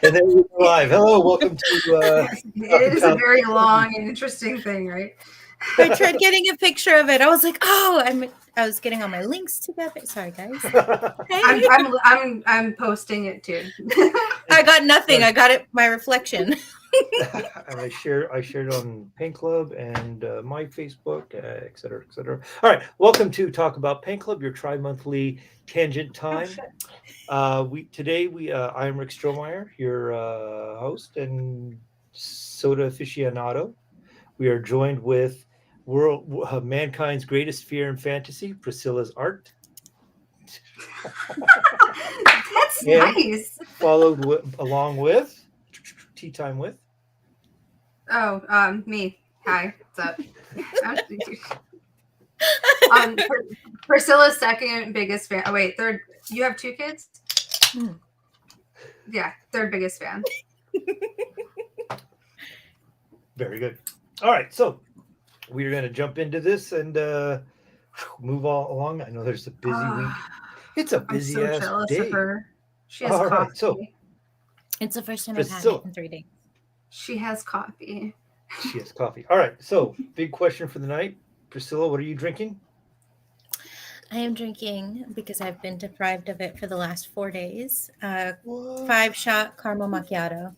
And then we're live. Hello, welcome to. It is a very long and interesting thing, right? I tried getting a picture of it. I was like, oh, I was getting all my links together. Sorry, guys. Hey. I'm posting it too. I got nothing. I got it. My reflection. And I shared on Paint Club and my Facebook, et cetera, et cetera. All right, welcome to Talk About Paint Club, your tri-monthly tangent time. I am Rick Strohmeyer, your host and soda aficionado. We are joined with mankind's greatest fear and fantasy, Priscillas Arte. That's nice. Followed along with Tea Time with. Oh, me. Hi, what's up? Priscilla's second biggest fan. Oh, wait, third. You have two kids? Yeah, third biggest fan. Very good. All right, so we are going to jump into this and move all along. I know there's a busy week. It's a busy I'm so ass jealous day. of her. She has all coffee. Right, so it's the first time I've had it in 3 days. She has coffee. She has coffee. All right, so big question for the night. Priscilla, what are you drinking? I am drinking, because I've been deprived of it for the last 4 days, 5-shot caramel macchiato.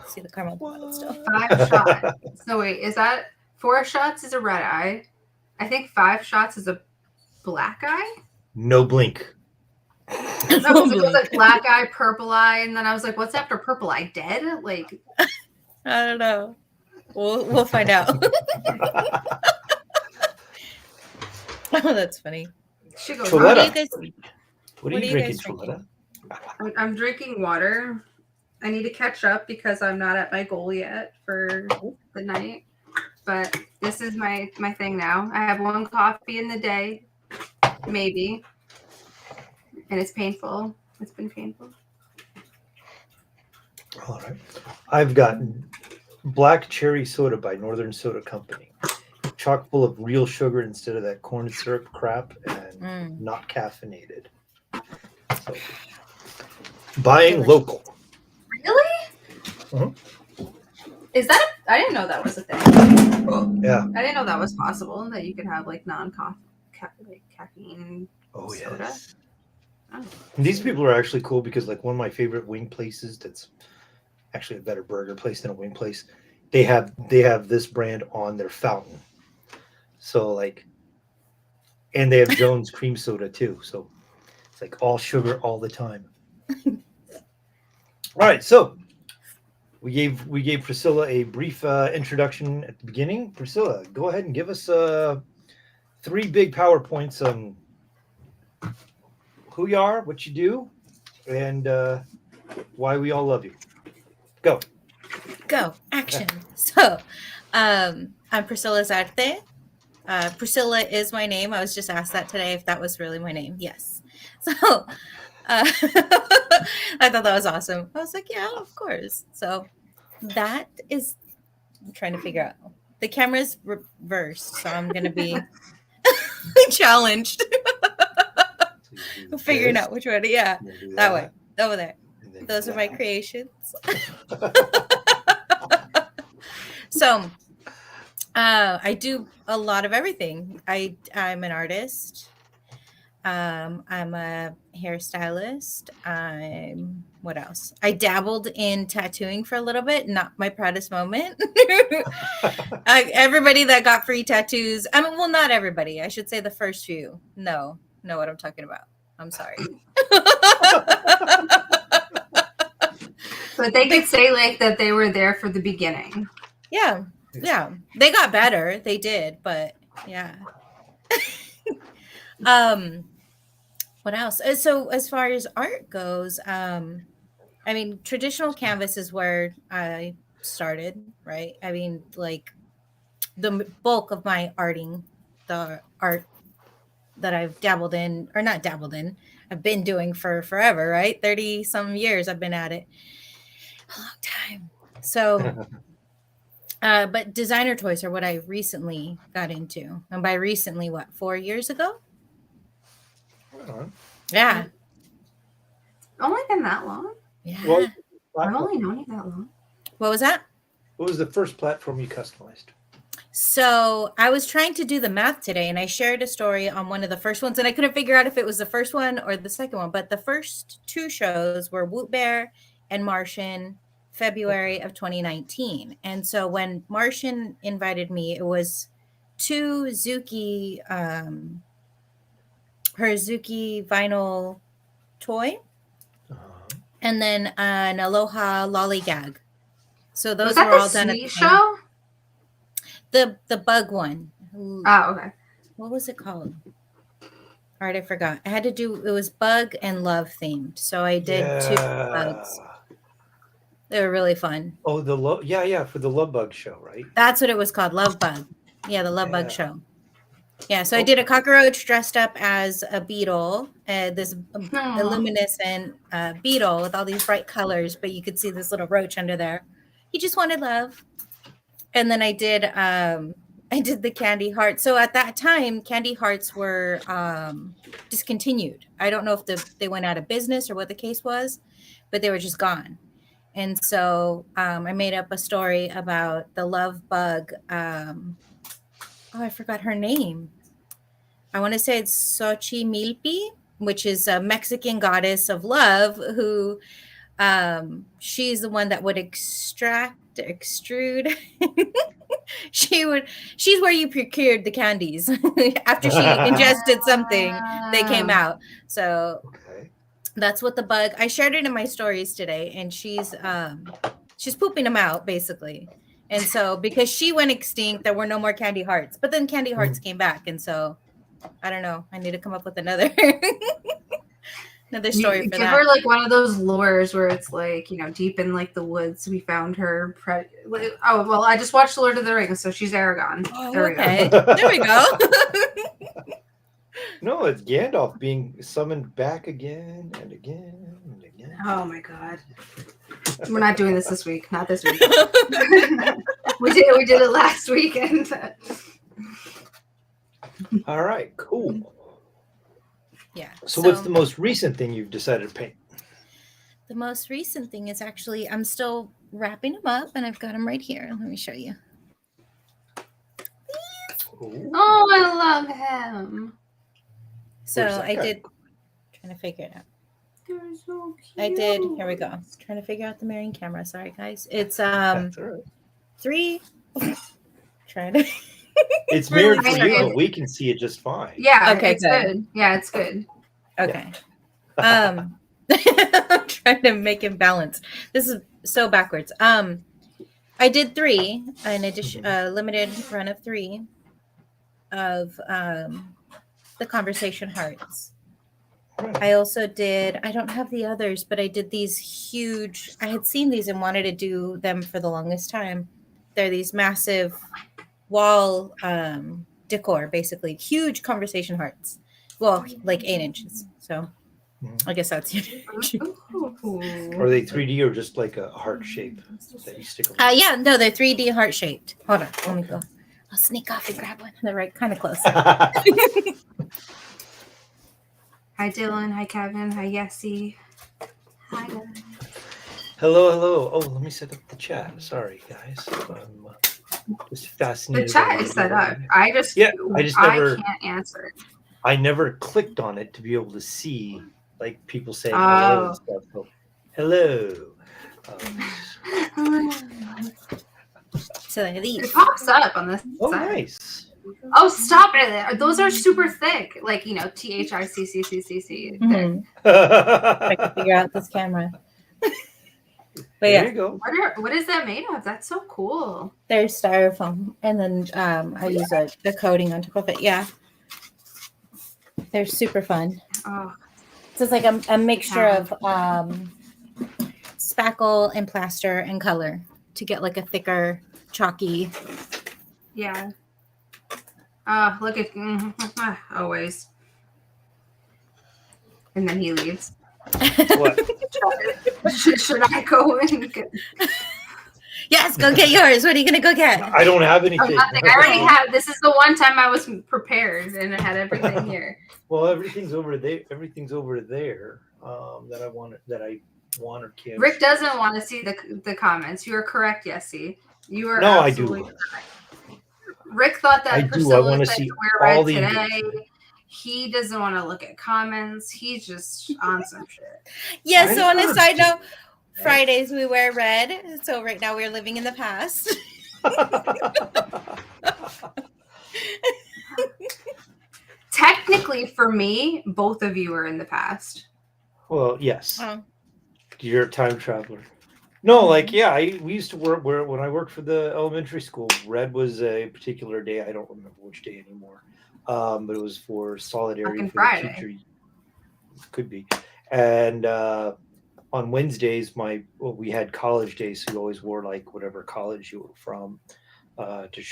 See the caramel bottle still. 5 shots. So wait, is that 4 shots is a red eye? I think 5 shots is a black eye. No blink. It was like black eye, purple eye, and then I was like, "What's after purple eye? Dead?" Like, I don't know. We'll find out. Oh, that's funny. She goes, what are you drinking, Choletta? I'm drinking water. I need to catch up because I'm not at my goal yet for the night. But this is my thing now. I have 1 coffee in the day, maybe. And it's painful. It's been painful. All right. I've gotten black cherry soda by Northern Soda Company. Chock full of real sugar instead of that corn syrup crap, and not caffeinated. So, buying local. Really? Mm-hmm. Is that I didn't know that was a thing. Yeah. I didn't know that was possible, that you could have like caffeine soda. Yes. Oh. These people are actually cool because like one of my favorite wing places that's actually a better burger place than a wing place, they have this brand on their fountain. So like, and they have Jones cream soda too. So it's like all sugar all the time. All right, so we gave Priscilla a brief introduction at the beginning. Priscilla, go ahead and give us 3 big PowerPoints on who you are, what you do, and why we all love you. Go. Action. So, I'm Priscillas Arte. Priscilla is my name. I was just asked that today if that was really my name. Yes. So, I thought that was awesome. I was like, yeah, of course. So that is, I'm trying to figure out. The camera's reversed, so I'm going to be challenged. Figuring out which one. Yeah, that way. Over there. Those are my creations. So, I do a lot of everything. I'm an artist. I'm a hairstylist. What else? I dabbled in tattooing for a little bit. Not my proudest moment. Everybody that got free tattoos. Well, not everybody. I should say the first few. Know what I'm talking about. I'm sorry. But they could say like that they were there for the beginning. Yeah. They got better. They did, but yeah. What else? So as far as art goes, I mean, traditional canvas is where I started, right? I mean, like the bulk of my the art that I've dabbled in, or not dabbled in, I've been doing for forever, right? 30 some years I've been at it. A long time. So, but designer toys are what I recently got into. And by recently, what, 4 years ago? Yeah. Only been that long? Yeah. Well, I've only known you that long. What was that? what was the first platform you customized? So I was trying to do the math today, and I shared a story on one of the first ones, and I couldn't figure out if it was the first one or the second one. But the first two shows were Woot Bear and Martian, February of 2019. And so when Martian invited me, it was two Zuki, her Zuki vinyl toy, and then an Aloha lollygag. So those Was that were the all done at sweet the same. show? The bug one. Oh, okay. What was it called? All right, I forgot. I had to do, it was bug and love themed. So I did two bugs. They were really fun. Oh, the love, yeah, for the Love Bug show, right? That's what it was called, Love Bug. Yeah, the Love Bug Yeah. show. Yeah, so I did a cockroach dressed up as a beetle, this luminescent beetle with all these bright colors, but you could see this little roach under there. He just wanted love. And then I did the candy hearts. So at that time, candy hearts were discontinued. I don't know if they went out of business or what the case was, but they were just gone. And so I made up a story about the love bug. I forgot her name. I want to say it's Xochimilpi, which is a Mexican goddess of love who she's the one that would extrude. She's where you procured the candies. After she ingested something, they came out. So that's what the bug, I shared it in my stories today, and she's pooping them out basically. And so because she went extinct, there were no more candy hearts, but then candy hearts came back. And so I don't know, I need to come up with another story for give that. her like one of those lures where it's like, deep in like the woods we found her oh well, I just watched Lord of the Rings, so she's Aragon. There we go. There we go. No, it's Gandalf being summoned back again and again and again. Oh my god. We're not doing this week. Not this week. we did it last weekend. All right, cool. Yeah. So what's the most recent thing you've decided to paint? The most recent thing is actually, I'm still wrapping them up, and I've got them right here. Let me show you. Ooh. Oh, I love him. So Where's that I guy? did, trying to figure it out. They're so cute. I did, here we go. Trying to figure out the mirroring camera. Sorry, guys. It's That's all right. 3. Trying to. It's mirrored for Really you, good. but we can see it just fine. Yeah, Okay, it's good. good. Yeah, it's good. Okay. I'm trying to make him balance. This is so backwards. I did 3, an addition, limited run of 3 of the conversation hearts. I also did, I don't have the others, but I did these huge, I had seen these and wanted to do them for the longest time. They're these massive wall decor, basically huge conversation hearts. Well, like 8 inches. So I guess that's huge. Are they 3D or just like a heart shape that you stick on? Yeah, no, they're 3D heart shaped. Hold on, let me go. I'll sneak off and grab one. They're right, kind of close. Hi, Dylan. Hi, Kevin. Hi, Yessie. Hi, guys. Hello. Oh, let me set up the chat. Sorry, guys. I'm just The fascinated. chat is set up. I just never. can't answer. I never clicked on it to be able to see like people saying hello and stuff. So, hello. So they're these. It pops up on this Oh, side. nice. Oh, stop it! Those are super thick, like THICCCCC. Mhm. I can figure out this camera. But There yeah, you go. What is that made of? That's so cool. they're styrofoam, and then I use the coating on top of it. Yeah, they're super fun. Oh, So it's like a mixture of spackle and plaster and color to get like a thicker, chalky. yeah. Look at always. And then he leaves. What? Should I go and get? Yes, go get yours. What are you gonna go get? I don't have Oh, anything. nothing. I already have. This is the one time I was prepared and I had everything here. Well, everything's over there. Everything's over there that I want or can. Rick doesn't want to see the comments. You are correct, Yessie. You are. No, I absolutely do. correct. Rick thought that I do. I Priscilla want to said see wear all red the today. engagement. He doesn't want to look at comments. He's just on some shit. Yeah. So on a I side just- note, Fridays we wear red. So right now we're living in the past. Technically, for me, both of you are in the past. Well, yes. Oh. You're a time traveler. No, like we used to work when I worked for the elementary school. Red was a particular day. I don't remember which day anymore. But it was for solidarity Fucking for Friday. the teacher. Could be. And on Wednesdays, we had college days, so you always wore like whatever college you were from to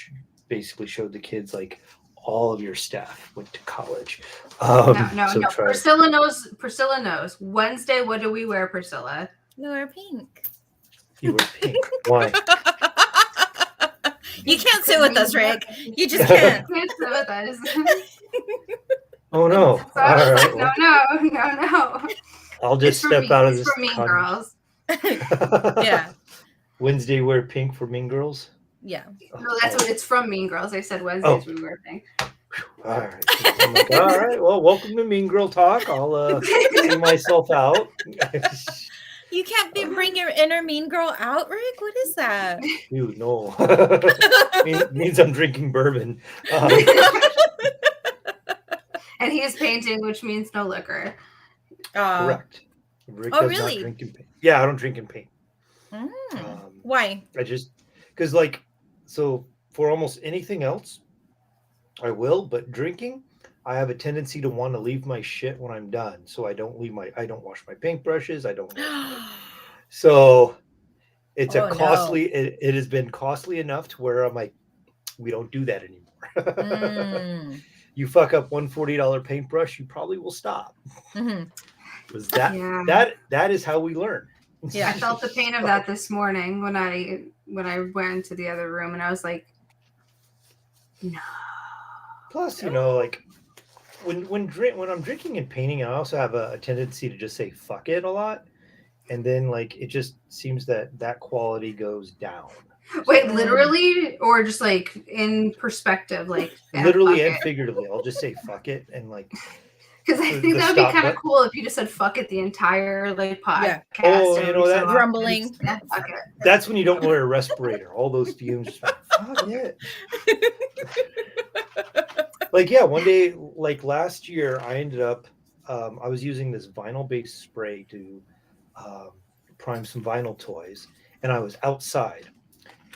basically show the kids like all of your staff went to college. No. Priscilla knows. Wednesday, what do we wear, Priscilla? You wear pink. You were pink. Why? You can't sit with us, Rick. You just can't. Can't sit with us. Oh no! So I was All like, right. no. I'll just It's for step out of it's this. for Mean Girls. Yeah. Wednesday wear pink for Mean Girls. Yeah. No, that's what it's from Mean Girls. I said Wednesdays we wear pink. All right. I'm like, all right. Well, welcome to Mean Girl Talk. I'll see myself out. You can't bring your inner mean girl out, Rick. What is that? Dude, no. means I'm drinking bourbon. And he is painting, which means no liquor. Correct. Rick Oh, does really? not drink in paint. Yeah, I don't drink in paint. Why? I just because so for almost anything else, I will, but drinking, I have a tendency to want to leave my shit when I'm done. So I don't wash my paintbrushes. So it's costly. No. It has been costly enough to where I'm like, we don't do that anymore. You fuck up $140 paintbrush, you probably will stop. Was that is how we learn. Yeah, I felt the pain of that this morning when I went into the other room and I was like, no. Plus, like when I'm drinking and painting, I also have a tendency to just say fuck it a lot, and then like it just seems that quality goes down. Wait, literally, or just like in perspective, like literally and figuratively. I'll just say fuck it and like. Because I think that would be kind of cool if you just said "fuck it" the entire podcast. Yeah. Oh, that grumbling. Yeah, fuck it. That's when you don't wear a respirator. All those fumes. Fuck it. One day, like last year, I ended up. I was using this vinyl-based spray to prime some vinyl toys, and I was outside,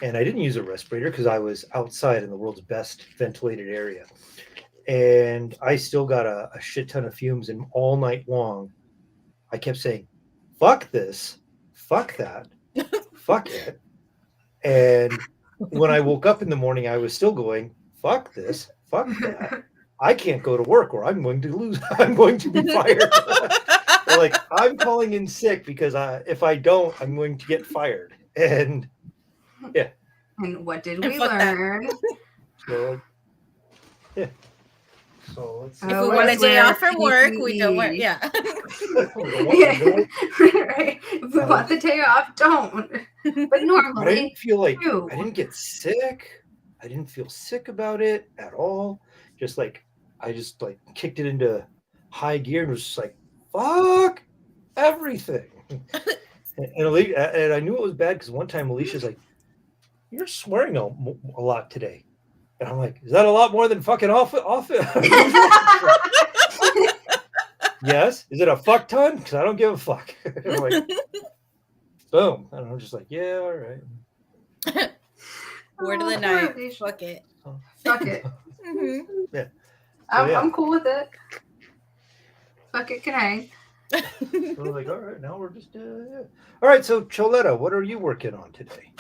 and I didn't use a respirator because I was outside in the world's best ventilated area. And I still got a shit ton of fumes, and all night long, I kept saying, fuck this, fuck that, fuck it. And when I woke up in the morning, I was still going, fuck this, fuck that. I can't go to work or I'm going to be fired. Like, I'm calling in sick because if I don't, I'm going to get fired. And yeah. And what did we learn? So, yeah. So let's see. If we want a day off from work, we don't work. Yeah. Right. If we want the day off, don't. But normally, I didn't feel like I didn't get sick. I didn't feel sick about it at all. Just like I just like kicked it into high gear and was just like, fuck everything. and I knew it was bad because one time Alicia's like, you're swearing a lot today. And I'm like, is that a lot more than fucking off? Yes. Is it a fuck ton? Because I don't give a fuck. I'm like, boom. And I'm just like, yeah, all right. Word of the night. Fuck it. Fuck it. Mhm. Yeah. I'm cool with it. Fuck it can hang. So I'm like, all right, now we're just yeah. All right, so Choletta, what are you working on today?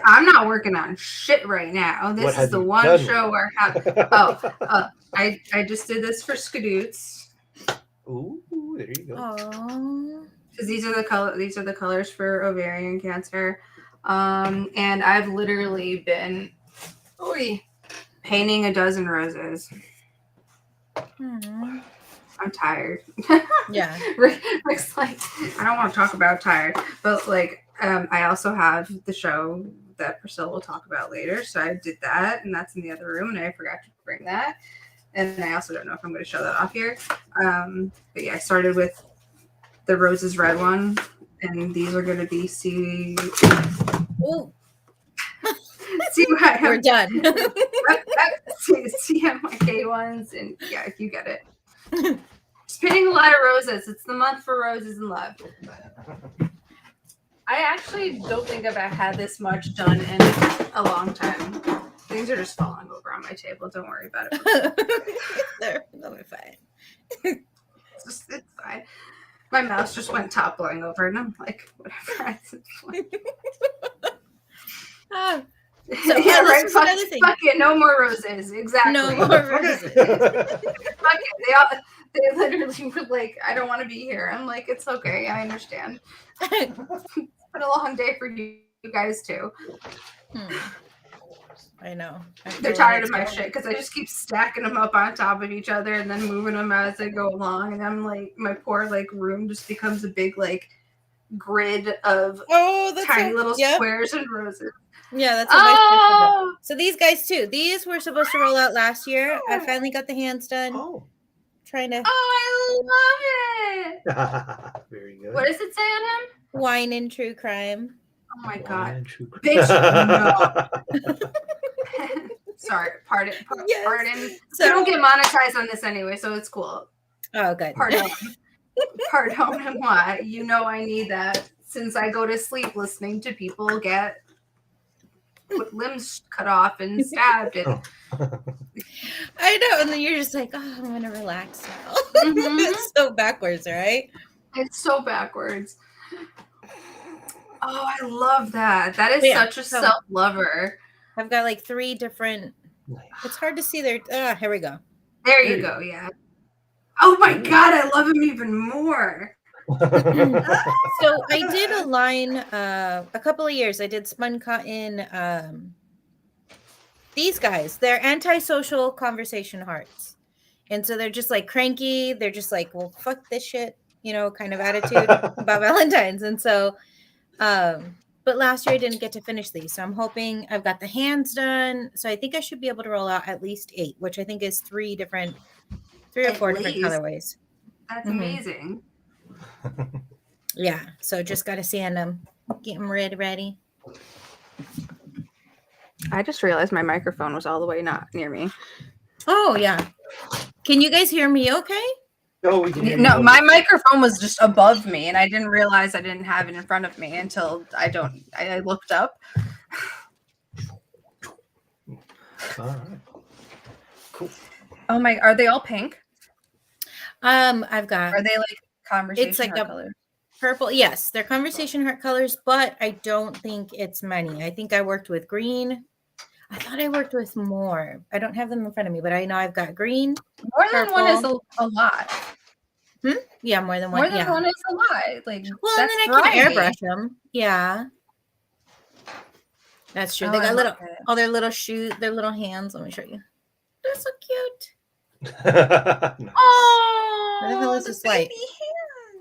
I'm not working on shit right now. This is the one show where I just did this for Skadoots. Ooh, there you go. Aww. Because these are the colors for ovarian cancer. And I've literally been painting a dozen roses. Aww. I'm tired. Yeah. Rick's like, I don't want to talk about tired, but like, I also have the show that Priscilla will talk about later. So I did that, and that's in the other room, and I forgot to bring that. And I also don't know if I'm going to show that off here. But yeah, I started with the roses red one, and these are going to be see what We're done. CMYK ones, and yeah, if you get it. Spinning a lot of roses. It's the month for roses and love. I actually don't think I've had this much done in a long time. Things are just falling over on my table. Don't worry about it. They'll be fine. It's fine. My mouse just went toppling over, and I'm like, whatever. So, yeah, right. Fuck it. No more roses. Exactly. No more roses. Fuck it. They literally were like, I don't want to be here. I'm like, it's okay. I understand. It's been a long day for you guys too. I know. They're tired of my shit because I just keep stacking them up on top of each other and then moving them as I go along. And I'm like, my poor like room just becomes a big like grid of tiny little squares and roses. Yeah, that's what my So these guys too. These were supposed to roll out last year. I finally got the hands done. Oh. Trying to. Oh, I love it. Very good. What does it say on him? Wine and true crime. Oh my god. Bitch, no. Sorry, pardon. Yes. Pardon. So, I don't get monetized on this anyway, so it's cool. Oh, good. Pardon. Pardon and what? You know I need that since I go to sleep listening to people get with limbs cut off and stabbed. And... I know, and then you're just like, oh, I'm gonna relax now. Mm-hmm. It's so backwards, right? It's so backwards. Oh, I love that. That is such a self-lover. I've got like 3 different. It's hard to see there. Here we go. There you go. Yeah. Oh my god, I love him even more. So I did a line a couple of years. I did spun cotton. These guys, they're antisocial conversation hearts. And so they're just like cranky. They're just like, well, fuck this shit, kind of attitude about Valentine's. And so, but last year I didn't get to finish these. So I'm hoping I've got the hands done. So I think I should be able to roll out at least 8, which I think is 3 or 4 different colorways. That's amazing. Yeah. So just got to sand them, get them ready. I just realized my microphone was all the way not near me. Oh, yeah. Can you guys hear me okay? No, we can hear you. No, my microphone was just above me, and I didn't realize I didn't have it in front of me until I looked up. All right. Cool. Oh my, are they all pink? I've got. Are they like conversation it's like heart a color? Purple. Yes, they're conversation heart colors, but I don't think it's many. I think I worked with green. I thought I worked with more. I don't have them in front of me, but I know I've got green. More than one is a lot. Yeah, more than one. More than one is a lot. Like, well, that's and then I can airbrush them. Yeah, that's true. Oh, They got their little shoes, their little hands. Let me show you. They're so cute. Nice. Oh, where the hell is this light?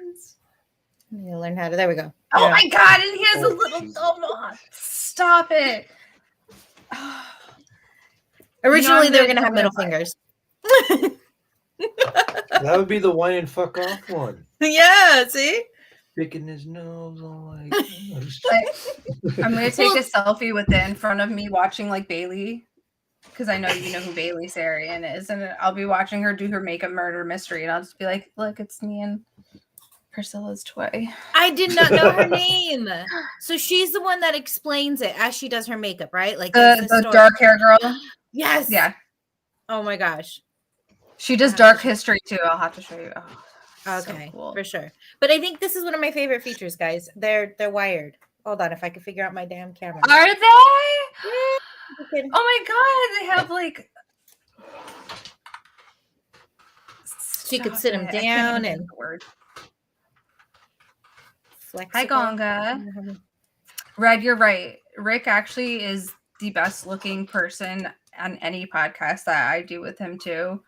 Hands. I need to learn how to. There we go. Oh Yeah. my god! And he has a little. Jesus. Oh, stop it. Originally, they were gonna have middle fingers. That would be the wine and fuck off one. Yeah, see? picking his nose. I'm like, I'm gonna take a selfie with it in front of me, watching like Bailey, because I know you know who Bailey Sarian is, and I'll be watching her do her makeup murder mystery, and I'll just be like, "Look, it's me and Priscilla's toy." I did not know her name. So she's the one that explains it as she does her makeup, right? Like The dark hair girl. Yes. Yeah. Oh my gosh. She does dark history too. I'll have to show you. Oh, okay, so cool. For sure. But I think this is one of my favorite features, guys. They're wired. Hold on, if I could figure out my damn camera. Are they? Yeah. Oh my god, they have like. So you could sit them down and flex. Hi, Gonga. Red, you're right. Rick actually is the best looking person on any podcast that I do with him too.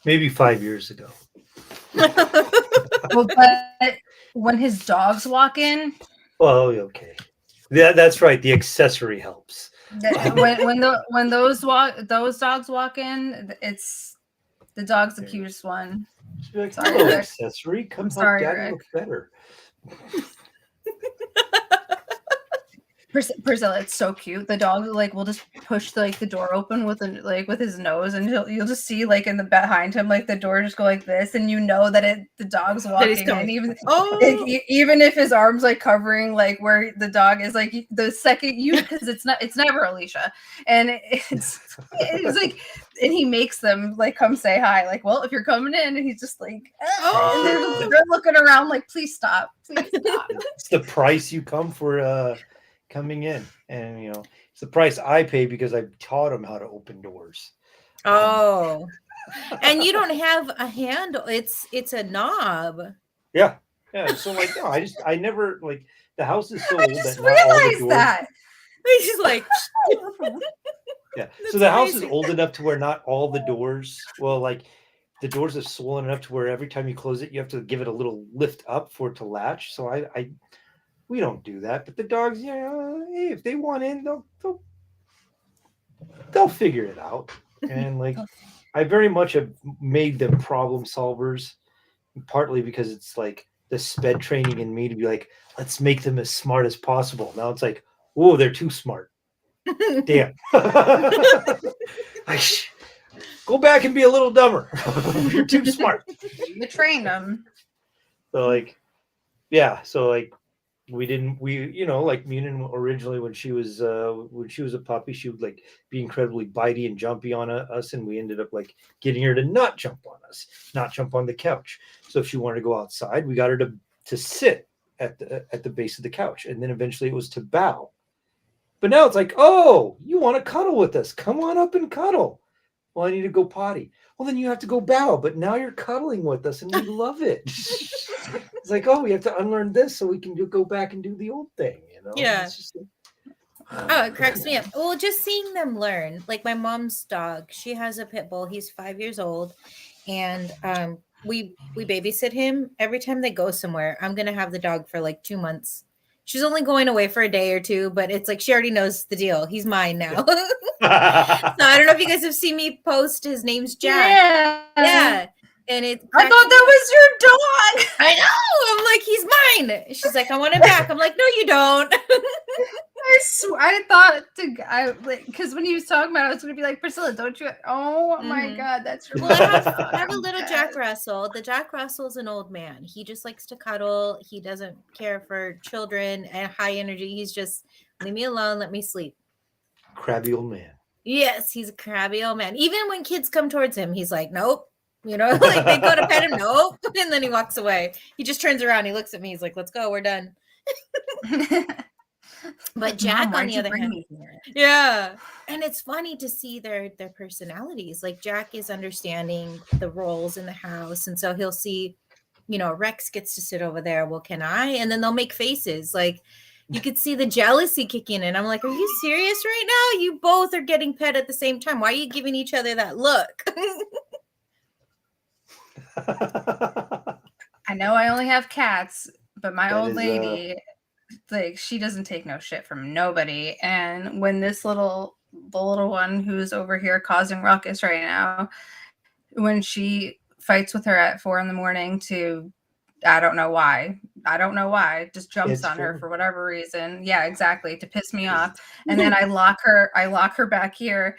Maybe 5 years ago. Well, but when his dogs walk in, oh, okay, yeah, that's right. The accessory helps. when those dogs walk in, it's the dog's the cutest one. Like, sorry, accessory. Come help Dad look better. Priscilla, it's so cute. The dog like will just push like the door open with his nose, and you'll just see like in the behind him like the door just go like this, and you know that the dog's walking, and even if his arms like covering like where the dog is, like the second because it's never Alicia, and it's like, and he makes them like come say hi, like, well, if you're coming in, and he's just like, and they're looking around like, please stop. It's the price you come for coming in, and it's the price I pay because I taught him how to open doors. Oh, and you don't have a handle; it's a knob. Yeah. So like, no, I never like the house is so old. I just realized that. He's just like, yeah. So the house is old enough to where not all the doors. Well, like the doors are swollen enough to where every time you close it, you have to give it a little lift up for it to latch. So we don't do that, but the dogs, hey, if they want in, they'll figure it out. And like, I very much have made them problem solvers, partly because it's like the sped training in me to be like, let's make them as smart as possible. Now it's like, whoa, they're too smart. Damn. Go back and be a little dumber. You're too smart. You trained them. So like, yeah. So like, we like Munin originally when she was a puppy, she would like be incredibly bitey and jumpy on us, and we ended up like getting her to not jump on us, not jump on the couch. So if she wanted to go outside, we got her to sit at the base of the couch, and then eventually it was to bow. But now it's like, oh, you want to cuddle with us? Come on up and cuddle. Well, I need to go potty. Well, then you have to go bow, but now you're cuddling with us and we love it. It's like, oh, we have to unlearn this so we can go back and do the old thing, Yeah. It's just it cracks me up. Well, just seeing them learn. Like my mom's dog, she has a pit bull. He's 5 years old, and we babysit him every time they go somewhere. I'm gonna have the dog for like 2 months. She's only going away for a day or two, but it's like she already knows the deal. He's mine now. So I don't know if you guys have seen me post. His name's Jack. Yeah. And I thought that was your dog. I know. I'm like, he's mine. She's like, I want him back. I'm like, no, you don't. I thought because when he was talking about it, I was going to be like, Priscilla, don't you? Oh my God, that's your. Well, I have a little Jack Russell. The Jack Russell's an old man. He just likes to cuddle. He doesn't care for children and high energy. He's just leave me alone, let me sleep. Crabby old man. Yes, he's a crabby old man. Even when kids come towards him, he's like, nope. Like they go to pet him, nope. And then he walks away. He just turns around. He looks at me. He's like, let's go. We're done. But Jack, on the other hand, yeah. And it's funny to see their personalities. Like Jack is understanding the roles in the house. And so he'll see, Rex gets to sit over there. Well, can I? And then they'll make faces. Like you could see the jealousy kicking in. I'm like, are you serious right now? You both are getting pet at the same time. Why are you giving each other that look? I know I only have cats, but my old lady, like, she doesn't take no shit from nobody. And when the little one who's over here causing ruckus right now, when she fights with her at 4 a.m. to I don't know why. I don't know why. Just jumps It's on her true. for whatever reason. Yeah, exactly. To piss me off. And then I lock her back here.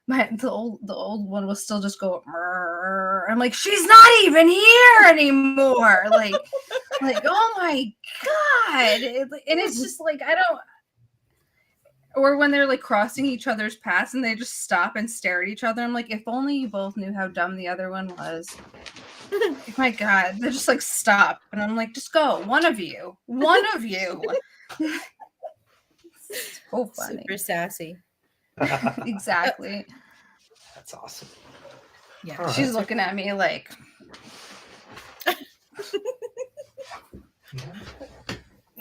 The old one will still just go. "Mrrr." I'm like, she's not even here anymore. Like, oh my god. And it's just like I don't. Or when they're like crossing each other's paths and they just stop and stare at each other. I'm like, if only you both knew how dumb the other one was. My god, they just like stop, and I'm like, just go, one of you. So funny. Super sassy. Exactly. That's awesome. Yeah. All She's right. looking at me like,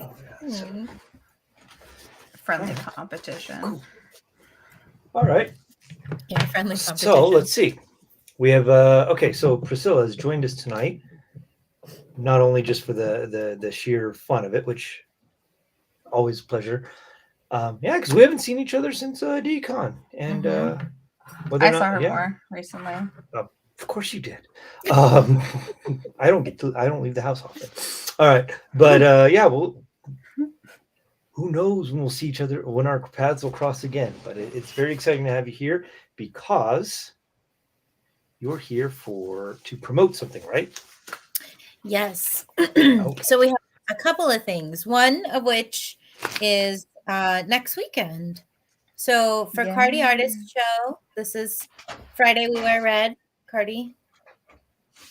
Oh, yeah. So, Mm. friendly competition. Cool. all right. Yeah, friendly competition. So let's see. We have okay. So Priscilla has joined us tonight, not only just for the sheer fun of it, which always a pleasure. Yeah, because we haven't seen each other since DCon, and whether I or not, saw her yeah, more recently. of course you did. I don't leave the house often. All right, but yeah, well, who knows when we'll see each other, when our paths will cross again. But it's very exciting to have you here because you're here to promote something, right? Yes. Okay. So we have a couple of things. One of which is next weekend. So for Cardi Yeah. Artist Show, this is Friday We Wear Red. Cardi,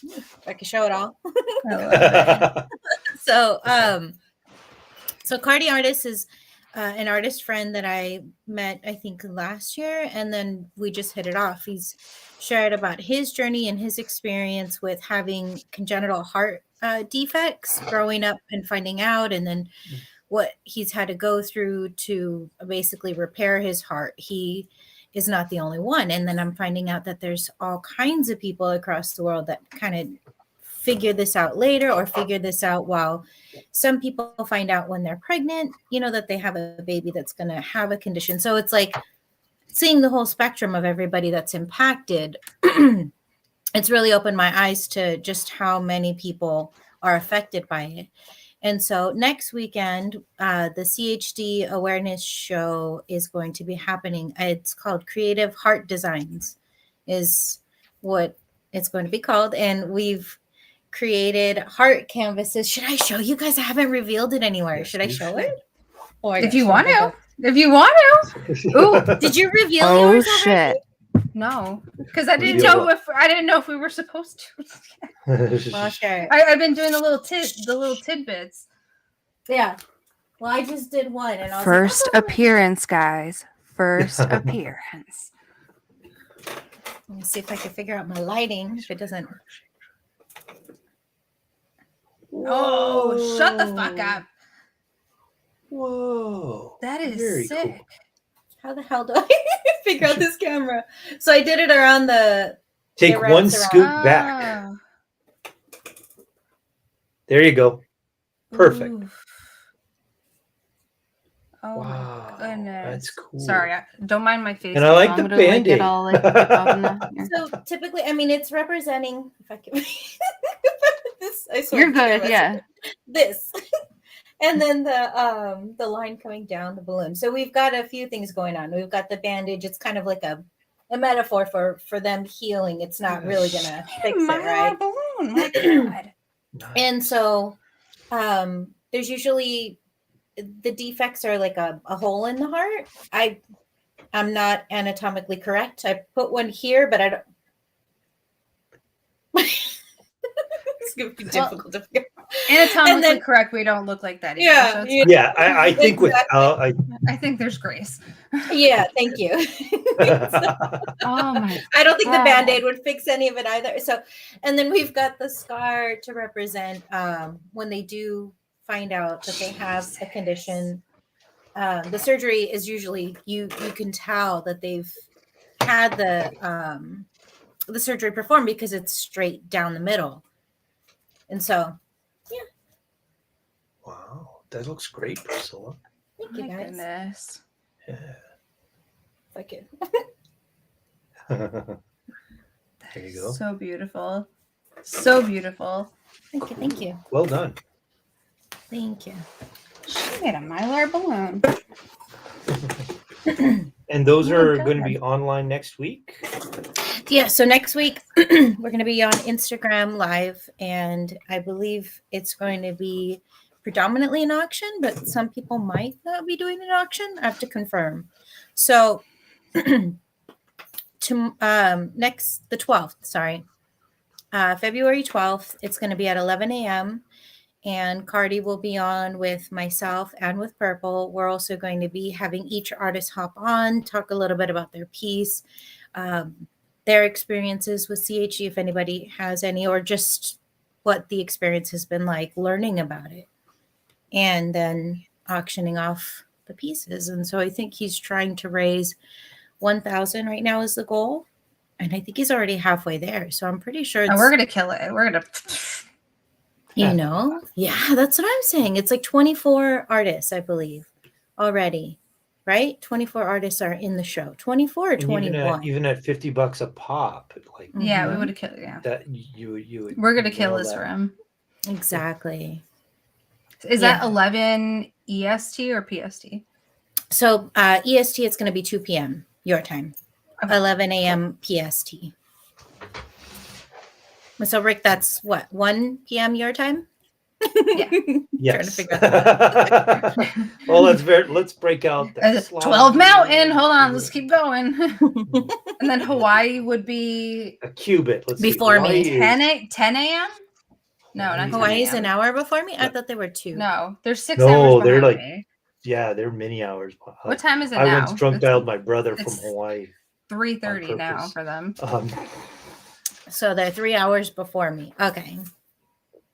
if I can show it all. I love it. So Cardi Artist is an artist friend that I met, I think, last year, and then we just hit it off. He's shared about his journey and his experience with having congenital heart defects growing up and finding out, and then what he's had to go through to basically repair his heart. He is not the only one. And then I'm finding out that there's all kinds of people across the world that kind of figure this out later or figure this out while some people find out when they're pregnant, that they have a baby that's going to have a condition. So it's like seeing the whole spectrum of everybody that's impacted. It's really opened my eyes to just how many people are affected by it. And so next weekend, the CHD awareness show is going to be happening. It's called Creative Heart Designs is what it's going to be called. And we've created heart canvases. Should I show you guys? I haven't revealed it anywhere. Yes, Should I you show should. it? Or If you want to. Ooh. Did you reveal Oh yours already? shit! No, because I didn't Yeah. know if we were supposed to. Well, sure. I've been doing the little tidbits. Yeah. Well, I just did one. And I was First like, appearance, guys. First appearance. let me see if I can figure out my lighting. If it doesn't. Oh, shut the fuck up. Whoa. That is Very sick. cool. How the hell do I figure out this camera? So I did it around the. Take it one wraps scoop around. back. Ah. There you go. Perfect. Ooh. Oh Wow, my goodness. that's cool. Sorry, don't mind my face. And I like I'm the gonna, like, Band-Aid. get all, like, up in the- So typically, I mean, it's representing. If I can. This, I swear. You're good, yeah. This. And then the line coming down the balloon. So we've got a few things going on. We've got the bandage. It's kind of like a metaphor for them healing. It's not really gonna fix it, right? Balloon. My God. Nice. And so there's usually the defects are like a hole in the heart. I'm not anatomically correct. I put one here, but I don't. It's gonna be difficult to figure out. Anatomically And then- correct. We don't look like that. Either, Yeah, so it's yeah. Yeah, I think Exactly. I think there's grace. Yeah, thank you. Oh my! I don't think the God. Band-Aid would fix any of it either. So, and then we've got the scar to represent when they do find out that they have a condition. The surgery is usually you can tell that they've had the surgery performed because it's straight down the middle. And so, Wow, that looks great, Priscilla. thank you My guys. goodness. Yeah. If I could. There you go. So beautiful. So beautiful. Thank you. Thank you. Well done. Thank you. She made a Mylar balloon. And those Oh, are God. going to be online next week. Yeah, so next week we're going to be on Instagram Live, and I believe it's going to be predominantly an auction, but some people might not be doing an auction. I have to confirm. So to next the 12th, sorry, February 12th, it's going to be at 11 a.m. and Cardi will be on with myself and with Purple. We're also going to be having each artist hop on, talk a little bit about their piece, their experiences with CHG, if anybody has any, or just what the experience has been like learning about it, and then auctioning off the pieces. And so I think he's trying to raise 1,000 right now is the goal. And I think he's already halfway there. So I'm pretty sure it's, Oh, we're gonna kill it. We're gonna. you know, yeah, that's what I'm saying. It's like 24 artists, I believe, already, right? 24 artists are in the show. 24 or And 21. even at $50 a pop, like Yeah, we Mhm. would have killed. Yeah, that, you would. we're gonna kill nail this that. for him. Exactly. Is Yeah. that 11 EST or PST? So EST, it's going to be 2 p.m. your time, Okay. 11 a.m. PST. So Rick, that's what, 1 p.m. your time? Yeah. Trying to Yes. figure that out. Well, let's break out the 12 Mountain. Hold on, let's keep going. And then Hawaii would be a cubit. Let's Before see. me. Hawaii 10 a.m. No, not 10 Hawaii's an a.m. hour before me? I Yeah. thought they were 2. No, there's 6 No, hours they're behind like- me. Yeah, they're many hours. What time is it I now? once drunk dialed my brother from it's- Hawaii. 3:30 on now purpose. for them. So they're 3 hours before me. Okay.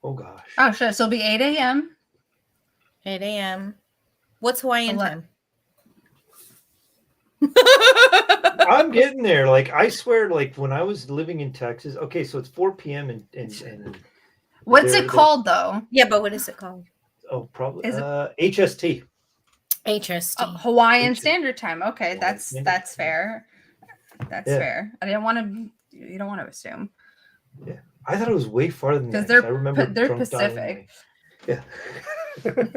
Oh gosh. Oh shit! So it'll be 8 a.m. 8 a.m. What's Hawaiian Ele- time? I'm getting there. Like I swear, like when I was living in Texas. Okay, so it's 4 p.m. and What's they're- it called though? Yeah, but what is it called? oh, probably Is it- HST. HST. Oh, Hawaiian H- Standard Time. Okay, Hawaiian that's Standard Time. fair. That's Yeah. fair. I didn't want to. You don't want to assume I thought it was way farther than 'Cause that. they're I remember they're drunk dialing Pacific. my-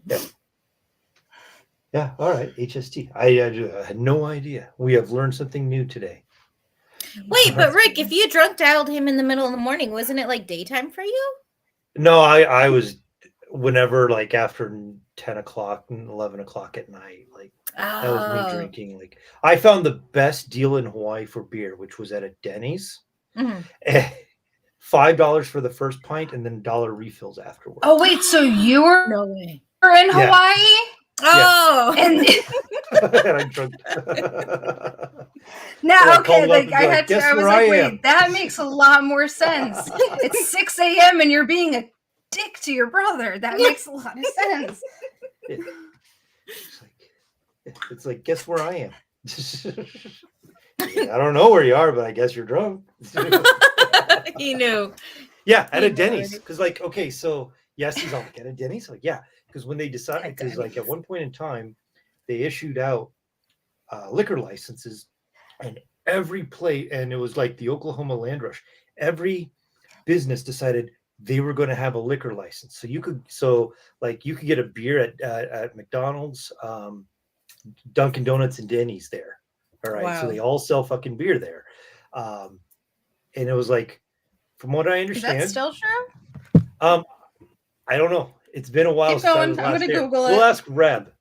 Yeah. Yeah. All right. HST. I had no idea. We have learned something new today. Wait, but Rick, if you drunk dialed him in the middle of the morning, wasn't it like daytime for you? No, I was whenever like after 10 o'clock and 11 o'clock at night. Like that was me Oh. drinking. Like I found the best deal in Hawaii for beer, which was at a Denny's. Mhm. $5 for the first pint and then $1 refills afterwards. Oh wait, so you were No way. in Yeah. Hawaii? Oh. And And I drunk. now, Yeah, okay, called up like and I be like, had to. "Guess I was where like, I wait, am." that makes a lot more sense. It's 6 a.m. and you're being a dick to your brother. That makes a lot of sense. It's like, guess where I am? I don't know where you are, but I guess you're drunk. He knew. Yeah, at He a knew Denny's. already. Because like, okay, so yes, he's all like, at a Denny's? Like, yeah. Because when they decided, because like at one point in time, they issued out liquor licenses and every place, and it was like the Oklahoma land rush, every business decided they were going to have a liquor license. So you could get a beer at McDonald's, Dunkin' Donuts, and Denny's there. All right. So Wow. they all sell fucking beer there. And it was like, from what I Is understand, that still true? I don't know. It's been a while Keep since I going. was I'm last gonna there. Google We'll it. ask Reb.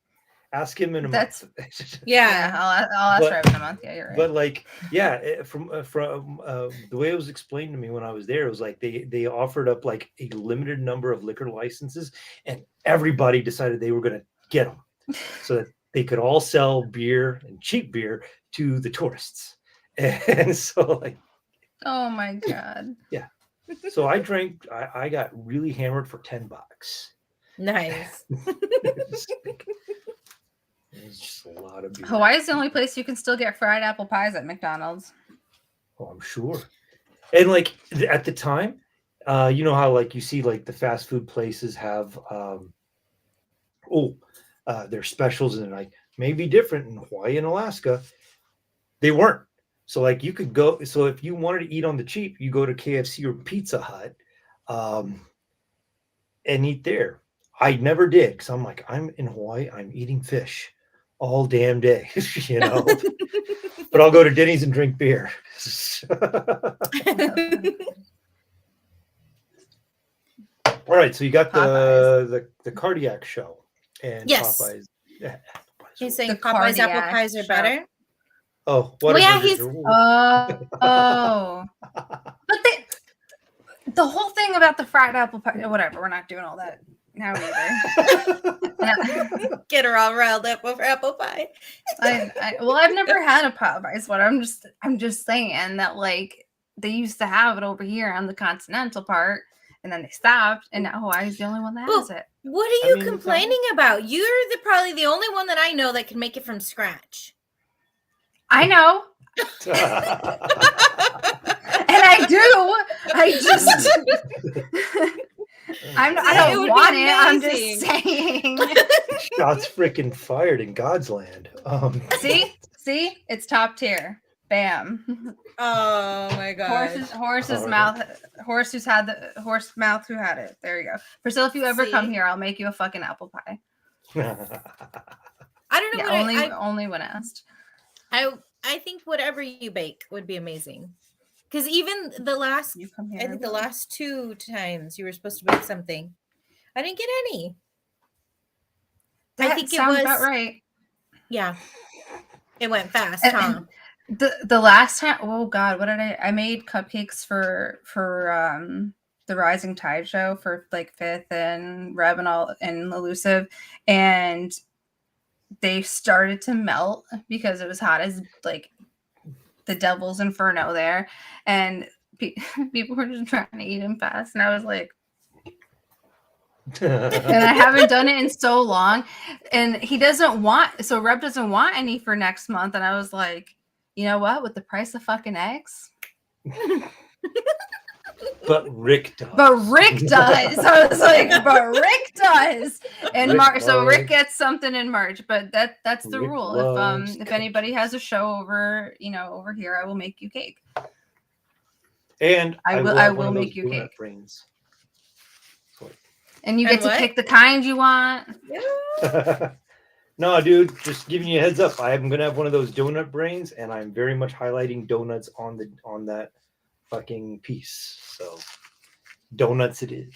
Ask him in a That's- month. Yeah. I'll ask But- her in a month. Yeah, you're right. But like, yeah, from the way it was explained to me when I was there, it was like they offered up like a limited number of liquor licenses, and everybody decided they were going to get them so that they could all sell beer and cheap beer to the tourists. And so like, Oh my god. so I drank. I got really hammered for $10. Nice. It's just a lot of beer. Hawaii is the only place you can still get fried apple pies at McDonald's. Oh, I'm sure. And like at the time, you know how like you see like the fast food places have their specials and like maybe different in Hawaii and Alaska. They weren't. So like you could go. So if you wanted to eat on the cheap, you go to KFC or Pizza Hut, and eat there. I never did because I'm like, I'm in Hawaii. I'm eating fish all damn day, you know. But I'll go to Denny's and drink beer. All right, so you got the cardiac show and Yes. Popeyes. Yeah, He's saying The Popeyes apple cardiac pies are show. better. oh, Well, yeah, Whataburgers he's- are- Oh. But the whole thing about the fried apple pie, whatever, we're not doing all that now either. Get her all riled up over apple pie. Well, I've never had a Popeyes, but I'm just saying that like they used to have it over here on the continental part, and then they stopped, and now Hawaii's the only one that has it. What are I you mean, complaining about? You're probably the only one that I know that can make it from scratch. I know, and I do. I just I It don't would be want it. I'm amazing. just saying. Shots freaking fired in God's land. See, it's top tier. Bam. Oh my god. Horse's Oh, mouth. Horse mouth who had it. There you go. Priscilla, if you ever come See? here, I'll make you a fucking apple pie. I don't know Yeah, what only when asked. I think whatever you bake would be amazing. Because even the last, You come here. I think the last 2 times you were supposed to bake something, I didn't get any. That I think it sounds was about right. Yeah, it went fast, And- huh? The last time, oh god, what did I made cupcakes for the Rising Tide show for like Fifth and Reb and all and Elusive, and they started to melt because it was hot as like the devil's inferno there, and people were just trying to eat them fast, and I was like, and I haven't done it in so long, and Reb doesn't want any for next month, and I was like, you know what, with the price of fucking eggs. But Rick does. But Rick does. I was like, but Rick does. In Rick March, so Rick loves- gets something in March. But that's the Rick rule. loves If anybody has a show over here, I will make you cake. And I will have one of make those you donut cake. brains. And you And get to what? pick the kind you want. No, dude, just giving you a heads up. I'm gonna have one of those donut brains, and I'm very much highlighting donuts on that fucking piece. So donuts it is.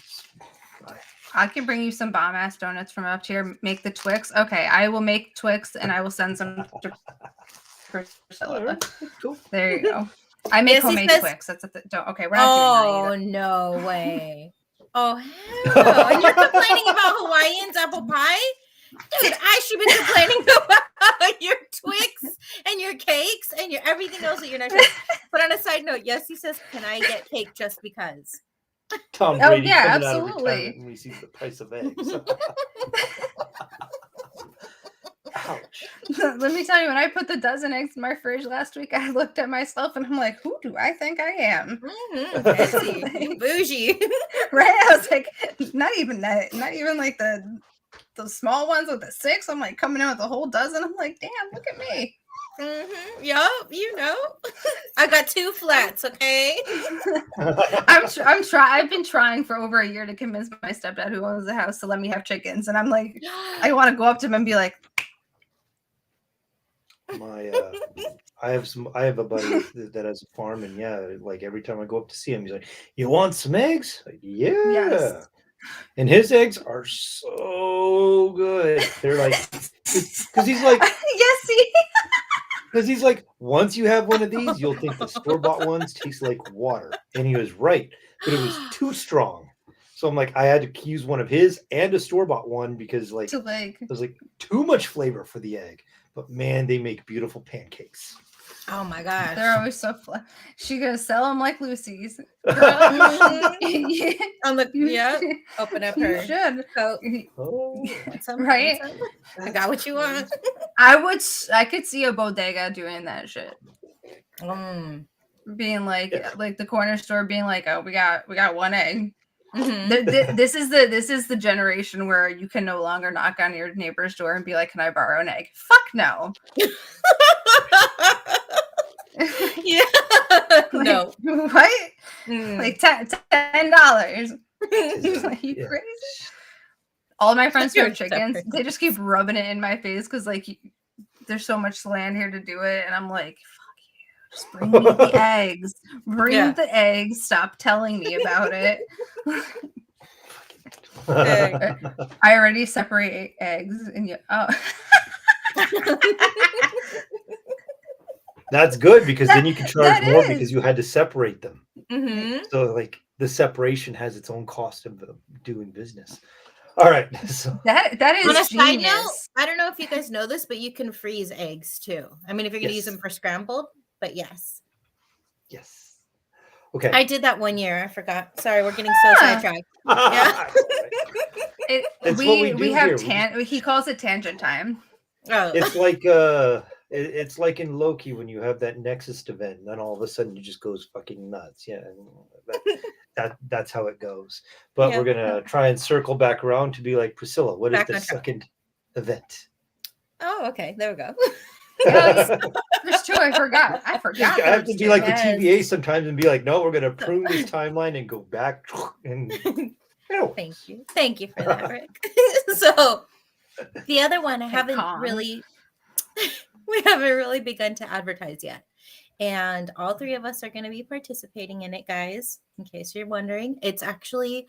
I can bring you some bomb ass donuts from up here. Make the Twix. Okay, I will make Twix and I will send some to Priscilla. Cool. There you go. I make Yes, he homemade says- Twix. That's at the okay. We're not doing that Oh either. no way! Oh hell no! And you're complaining about Hawaiian's apple pie, dude. I should be complaining about your Twix and your cakes and your everything else that you're not. But on a side note, yes, he says, "Can I get cake just because?" Tom Oh, Brady yeah, coming out of absolutely. retirement and receives the price of eggs. Ouch. Let me tell you, when I put the dozen eggs in my fridge last week, I looked at myself and I'm like, who do I think I am? Fancy, you bougie. Right? I was like, not even like the small ones with the 6. I'm like coming in with a whole dozen. I'm like, damn, look at me. Yup, you know. I got 2 flats. Okay. I've been trying for over a year to convince my stepdad who owns the house to let me have chickens, and I'm like, I want to go up to him and be like, I have a buddy that has a farm, and yeah, like every time I go up to see him, he's like, "You want some eggs?" Like, yeah. Yes. And his eggs are so good. They're like, because he's like, yes, see? because he's like, once you have one of these, you'll think the store-bought ones taste like water. And he was right, but it was too strong. So I'm like, I had to use one of his and a store-bought one because like To like, there's like too much flavor for the egg. But man, they make beautiful pancakes. Oh my gosh. they're always so flat. She gonna sell them like Lucy's. On the You open up you her should. coat. Oh, Want some? Right? Want some? I got what you want. I could see a bodega doing that shit. Being like Yeah. like the corner store being like, oh, we got one egg. Mhm. This is the generation where you can no longer knock on your neighbor's door and be like, can I borrow an egg? Fuck no. Yeah. No. What? Mm. Like $10. Like, you Yeah. crazy? All my friends who You're have chickens, separate. they just keep rubbing it in my face because like there's so much land here to do it, and I'm like, fuck you, just bring me the eggs. Bring Yeah. the eggs. Stop telling me about it. I already separate eggs, and That's good because then you can charge that more is. because you had to separate them. Mhm. So like the separation has its own cost of doing business. All right. So that is On a side note, genius. I don't know if you guys know this, but you can freeze eggs too. I mean, if you're going to use Yes. them for scrambled, but yes. yes. Okay. I did that one year. I forgot. Sorry, we're getting so sidetracked. Yeah. It's what we do We have here. he calls it tangent time. Oh. It's like it's like in Loki when you have that Nexus event, and then all of a sudden it just goes fucking nuts. Yeah, and that's how it goes. But Yeah. we're gonna try and circle back around to be like Priscilla. What is Back the on track. second event? Oh, okay. There we go. There's two. I forgot. I have to those be two. like Yes. the TVA sometimes and be like, no, we're gonna prune this timeline and go back and Thank you for that, Rick. So the other one I haven't Kong. really we haven't really begun to advertise yet. And all three of us are going to be participating in it, guys. In case you're wondering, it's actually,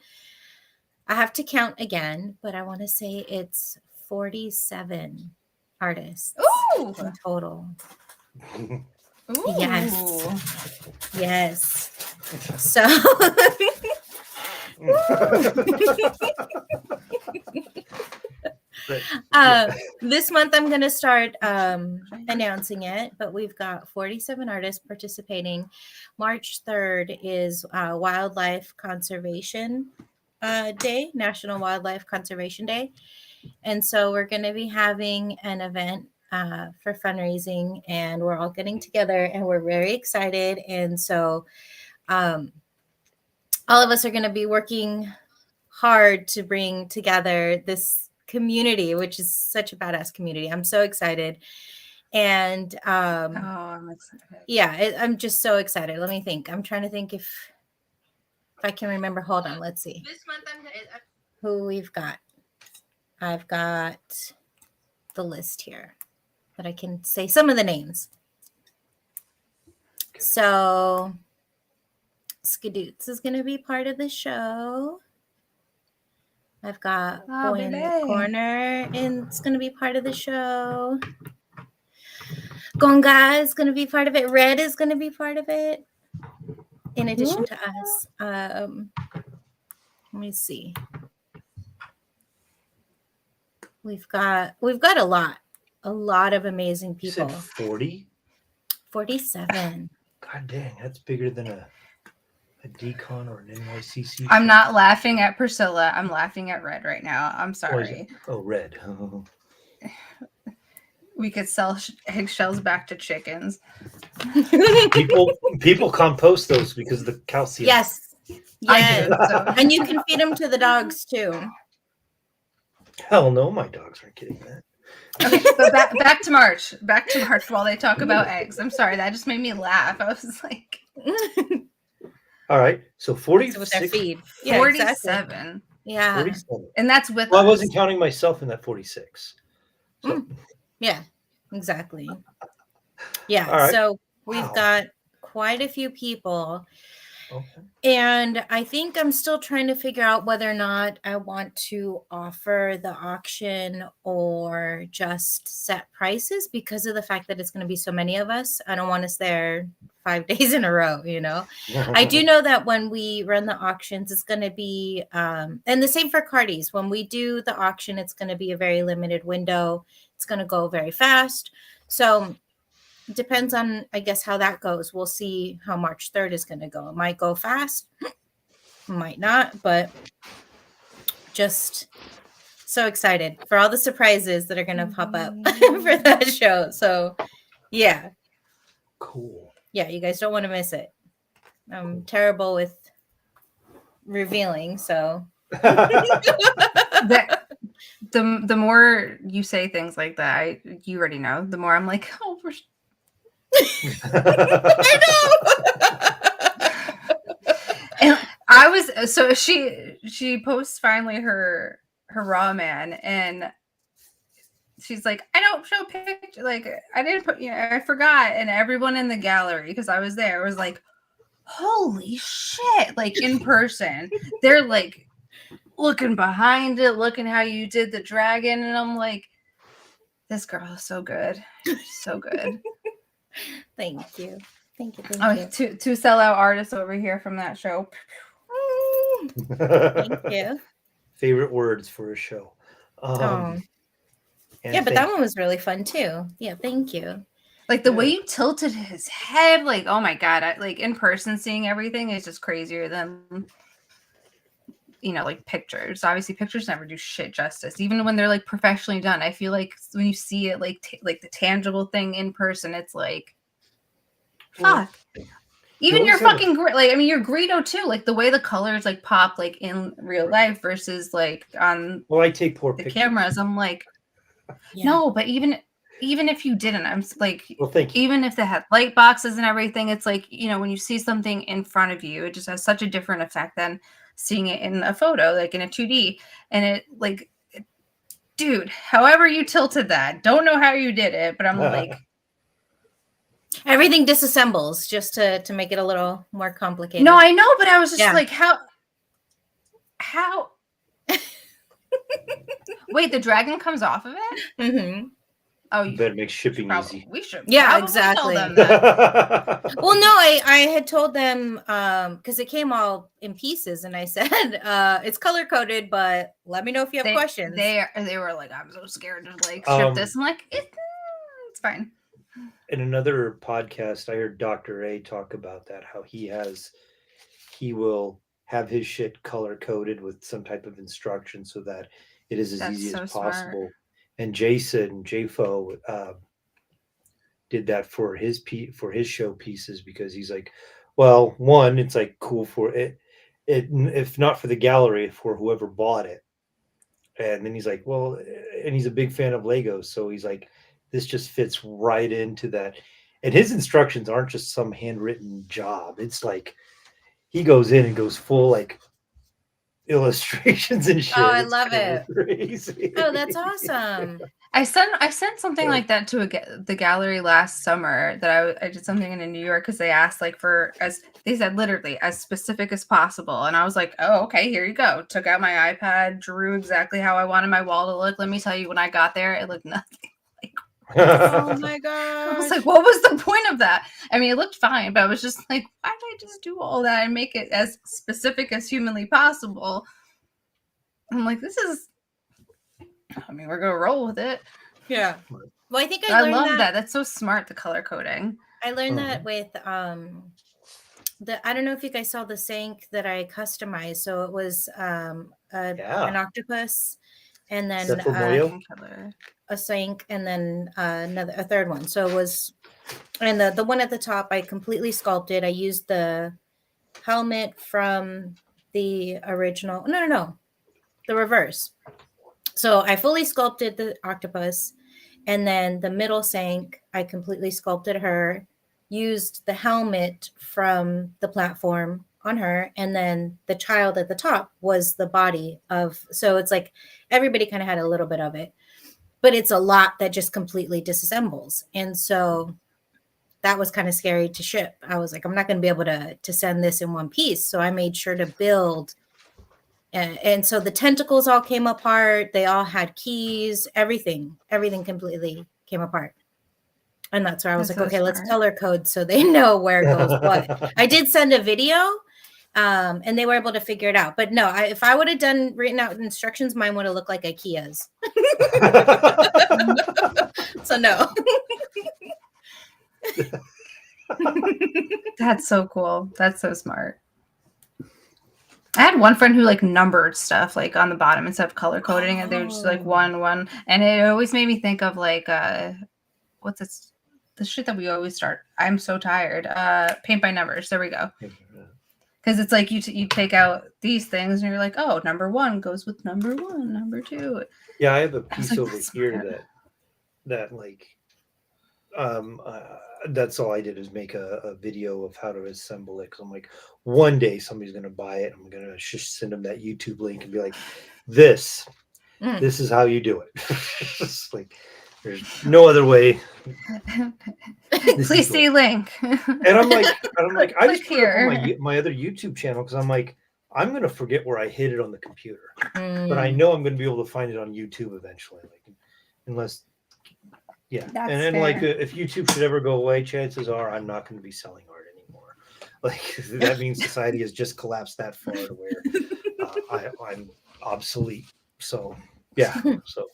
I have to count again, but I want to say it's 47 artists Ooh. in total. Ooh. Yes. So this month I'm going to start announcing it, but we've got 47 artists participating. March 3rd is Wildlife Conservation Day, National Wildlife Conservation Day. And so we're going to be having an event for fundraising, and we're all getting together and we're very excited. And so all of us are going to be working hard to bring together this community, which is such a badass community. I'm so excited. And I'm excited. yeah, I'm just so excited. Let me think. I'm trying to think if I can remember. Hold on. Let's see. This month who we've got. I've got the list here, but I can say some of the names. So Skadoots is going to be part of the show. I've got Boy in the Corner, and it's going to be part of the show. Gonga is going to be part of it. Red is going to be part of it, in addition to us. Let me see. We've got a lot of amazing You people. said 40? 47. God dang, that's bigger than a decon or an NYCC. I'm not laughing at Priscilla. I'm laughing at Red right now. I'm sorry. Oh, Red. We could sell eggshells back to chickens. people compost those because of the calcium. Yes. I do, so. And you can feed them to the dogs too. Hell no, my dogs aren't getting that. Okay, but back to March. Back to March while they talk about eggs. I'm sorry, that just made me laugh. I was like, all right, so 46. With their feed. Yeah, 47. Exactly. Yeah. 47. And that's with Well, us. I wasn't counting myself in that 46. So. Yeah, exactly. Yeah. All right. So we've got quite a few people. Okay. And I think I'm still trying to figure out whether or not I want to offer the auction or just set prices because of the fact that it's going to be so many of us. I don't want us there 5 days in a row, you know. I do know that when we run the auctions, it's going to be, and the same for Cardi's. When we do the auction, it's going to be a very limited window. It's going to go very fast. So it depends on, I guess, how that goes. We'll see how March 3rd is going to go. It might go fast, might not, but just so excited for all the surprises that are going to pop up for that show. So, yeah. Cool. Yeah, you guys don't want to miss it. I'm terrible with revealing, so. The more you say things like that, you already know, the more I'm like, oh, And I was so she posts finally her raw man, and she's like, I don't show picture, like I didn't put, I forgot, and everyone in the gallery, because I was there, was like, holy shit, like in person, they're like looking behind it, looking how you did the dragon, and I'm like, this girl is so good, she's so good. Thank you. Thank you. Oh, Thank you. two sellout artists over here from that show. Thank you. Favorite words for a show. Oh. And Yeah, but that one was really fun too. Yeah, thank you. Like the way you tilted his head, like, oh my God, like in person seeing everything is just crazier than, like pictures. Obviously pictures never do shit justice. Even when they're like professionally done, I feel like when you see it, like like the tangible thing in person, it's like, fuck. Even your fucking like, I mean, your Greedo too, like the way the colors like pop like in real life versus like on I take poor the pictures. cameras. I'm like, no, but even if you didn't, I'm like, thank you. Even if they had light boxes and everything, it's like, when you see something in front of you, it just has such a different effect than seeing it in a photo, like in a 2D. And it like, dude, however you tilted that, don't know how you did it, but I'm like, everything disassembles just to make it a little more complicated. No, I know, but I was just like, how wait, the dragon comes off of it? Mm-hmm. Oh, you better make shipping easy. We should exactly tell them that. Well, no, I had told them because it came all in pieces, and I said it's color coded, but let me know if you have questions. They were like, I'm so scared to like ship this. I'm like, it's fine. In another podcast, I heard Dr. A talk about that, how he will have his shit color coded with some type of instruction so that it is as easy as possible. Smart. And Jason JFO did that for his show pieces, because he's like, well, one, it's like cool for it if not for the gallery, for whoever bought it. And then he's like, well, and he's a big fan of Legos, so he's like, this just fits right into that. And his instructions aren't just some handwritten job. It's like he goes in and goes full like illustrations and shit. Oh, I love it. Crazy. Oh, that's awesome. I sent something like that to the gallery last summer, that I did something in New York, because they asked like for, as they said, literally as specific as possible. And I was like, oh, okay, here you go. Took out my iPad, drew exactly how I wanted my wall to look. Let me tell you, when I got there, it looked nothing like. Oh my god! I was like, what was the point of that? I mean, it looked fine, but I was just like, why did I just do all that and make it as specific as humanly possible? I'm like, this is, I mean, we're gonna roll with it. Yeah. Well, I think I love that. That's so smart, the color coding. I learned that with I don't know if you guys saw the Sank that I customized. So it was an octopus, and then a Sank, and then a third one. So it was, and the one at the top I completely sculpted. I used the helmet from the original. No, the reverse. So I fully sculpted the octopus, and then the middle Sank, I completely sculpted her, used the helmet from the platform on her, and then the child at the top was the body of, so it's like everybody kind of had a little bit of it, but it's a lot that just completely disassembles. And so that was kind of scary to ship. I was like, I'm not going to be able to send this in one piece. So I made sure to build. And so the tentacles all came apart. They all had keys, everything completely came apart. And that's where I was like, okay, let's color code so they know where it goes what. I did send a video and they were able to figure it out. But no, if I would have written out instructions, mine would have looked like IKEA's. So no. That's so cool. That's so smart. I had one friend who like numbered stuff like on the bottom instead of color coding, and they were just like one, and it always made me think of like what's this? The shit that we always start. I'm so tired. Paint by numbers. There we go. Because it's like you take out these things and you're like, oh, number 1 goes with number 1, number 2. Yeah, I have a piece over here that like that's all I did is make a video of how to assemble it. Cause I'm like, one day somebody's gonna buy it. I'm gonna just send them that YouTube link and be like, this is how you do it. It's like there's no other way. Please see link. And I'm like, I just Click put it up on here. my other YouTube channel because I'm like, I'm gonna forget where I hid it on the computer, but Mm. I know I'm gonna be able to find it on YouTube eventually. Like, unless, yeah. That's And then fair. like, if YouTube should ever go away, chances are I'm not going to be selling art anymore. Like that means society has just collapsed that far to where I'm obsolete. So yeah. So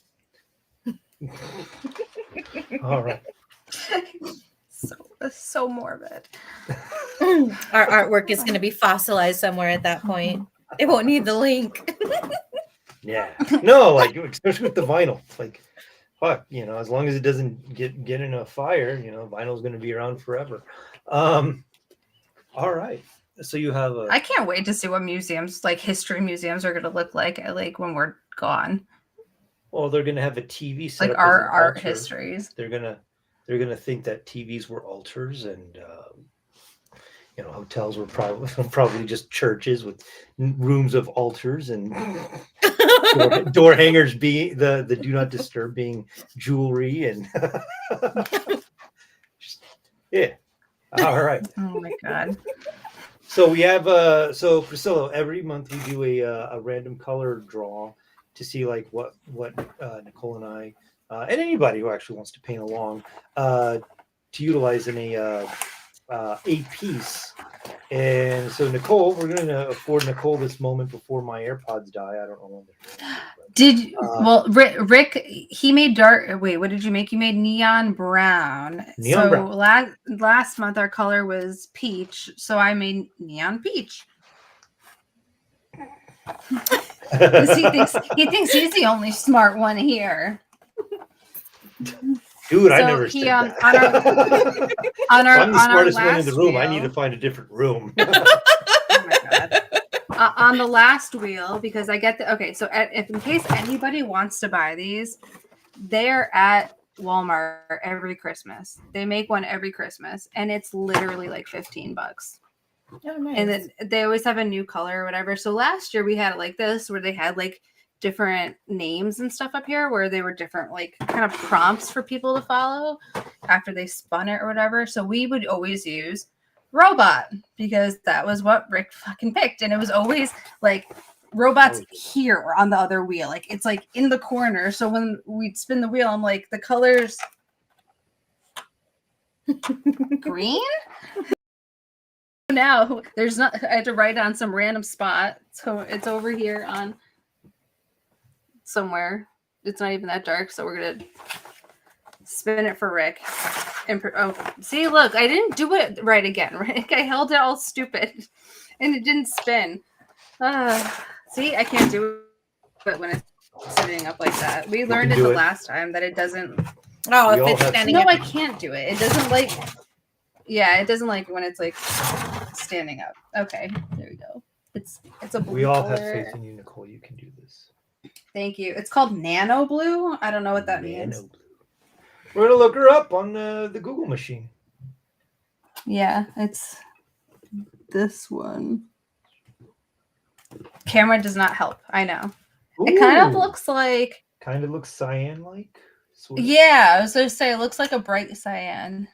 all right. So morbid. Our artwork is going to be fossilized somewhere at that point. It won't need the link. Yeah. No, like especially with the vinyl. Like fuck, as long as it doesn't get in a fire, vinyl's going to be around forever. All right. So you have I can't wait to see what museums, like history museums, are going to look like when we're gone. well, they're going to have a TV set Like up as our an art altar. histories. They're gonna think that TVs were altars, and hotels were probably just churches with rooms of altars and door hangers being the do not disturb being jewelry and yeah. All right. Oh my god. So we have so Priscilla, every month we do a random color draw to see like what Nicole and I and anybody who actually wants to paint along to utilize in a piece. And so Nicole, we're going to afford Nicole this moment before my AirPods die. I don't know when they're Rick, he made dark. Wait, what did you make? You made neon brown. Neon brown. Last month our color was peach, so I made neon peach. He thinks he's the only smart one here. Dude, I never said that. I'm the smartest one in the room. I need to find a different room. Oh my god. On the last wheel, because I get so if in case anybody wants to buy these, they're at Walmart every Christmas. They make one every Christmas, and it's literally like $15. Oh, nice. And then they always have a new color or whatever. So last year we had it like this, where they had like different names and stuff up here, where they were different like kind of prompts for people to follow after they spun it or whatever. So we would always use robot because that was what Rick fucking picked, and it was always like robots here or on the other wheel, like it's like in the corner. So when we'd spin the wheel, I'm like, the colors green. Now there's not. I had to write on some random spot, so it's over here on somewhere. It's not even that dark, so we're gonna spin it for Rick. And see, look, I didn't do it right again, Rick. I held it all stupid, and it didn't spin. See, I can't do it when it's sitting up like that. We learned it the last time that it doesn't. Oh, if it's standing up. No, I can't do it. It doesn't like. Yeah, it doesn't like when it's like standing up. Okay, there we go. It's a blue. We all color. have faith in you, Nicole. You can do this. Thank you. It's called nano blue. I don't know what that means. Blue. We're gonna look her up on the Google machine. Yeah, it's this one. Camera does not help. I know. Ooh. It kind of looks like. Kind of looks cyan-like. Sort of. Yeah, I was gonna say it looks like a bright cyan.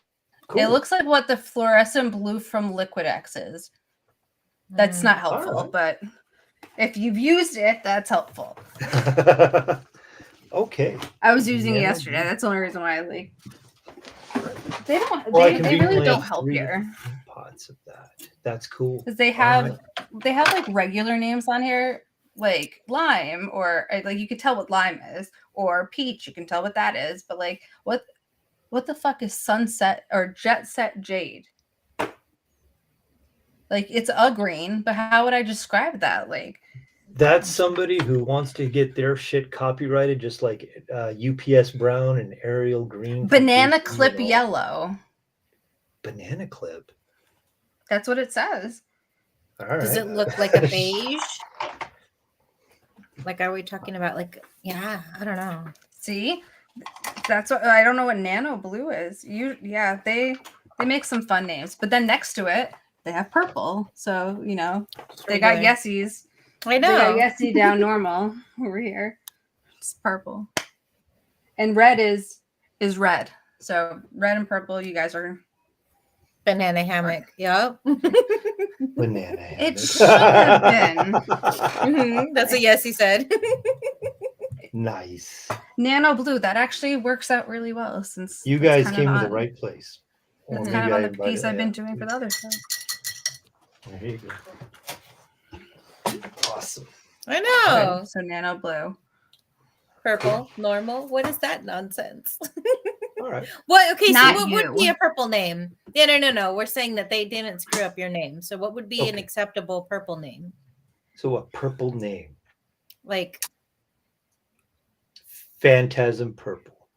Cool. It looks like what the fluorescent blue from Liquid X is. That's not helpful, but if you've used it, that's helpful. Okay. I was using it yesterday. That's the only reason why I like. They don't. Well, they really don't help here. Pots of that. That's cool. Because they have like regular names on here, like lime, or like you could tell what lime is, or peach. You can tell what that is, but like what the fuck is sunset or jet set jade? Like it's a green, but how would I describe that? Like that's somebody who wants to get their shit copyrighted, just like UPS brown and Ariel green. Banana clip yellow. Banana clip. That's what it says. All right. Does it look like a beige? Like, are we talking about like? Yeah, I don't know. See. That's what I don't know what nano blue is. They make some fun names, but then next to it they have purple. So they got Regular. Yesies. I They got know. Yessie down normal over here. It's purple, and red is red. So red and purple, you guys are. Banana hammock. Yep. Banana It hammock. should have been. That's what Yessie said. Nice. Nano blue. That actually works out really well since You it's guys kind came of to the on- right place. Or It's maybe kind of on I the piece invited- I've been yeah. doing for the other stuff. There you go. Awesome. I know. So nano blue. Purple, normal. What is that nonsense? All right. What? Okay, so Not what would be you. a purple name? Yeah, no. We're saying that they didn't screw up your name. So what would be an Okay. acceptable purple name? So a purple name. Like, Phantasm purple.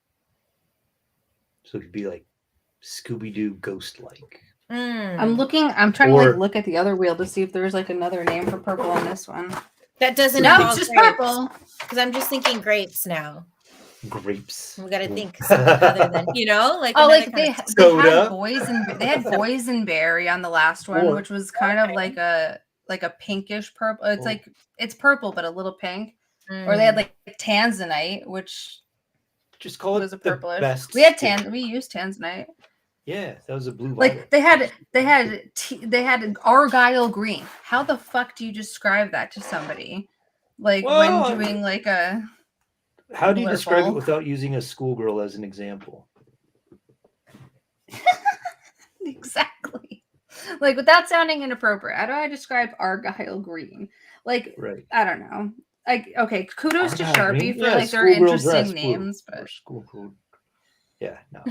So it could be like Scooby-Doo ghost-like. I'm trying to Or- like look at the other wheel to see if there's like another name for purple on this one. that doesn't No, involve it's just grapes. purple. Because I'm just thinking grapes now. Grapes. We got to think something other than, like Oh, another like kind of they Soda. had boysenberry on the last one, Or- which was kind of like a pinkish purple. It's Oh. like it's purple but a little pink. Or they had like tanzanite, which Just call it was a the purplish. best. We had stick. we used tanzanite. Yeah, that was a blue Like violet. they had argyle green. How the fuck do you describe that to somebody? Like Well, when doing like a How do you describe it blurple. without using a schoolgirl as an example? exactly like without sounding inappropriate. How do I describe argyle green? Like Right. I don't know. Like okay, kudos to Argyle Sharpie green? for Yeah, like their schoolgirl interesting dress, names, or but schoolgirl. Yeah, no.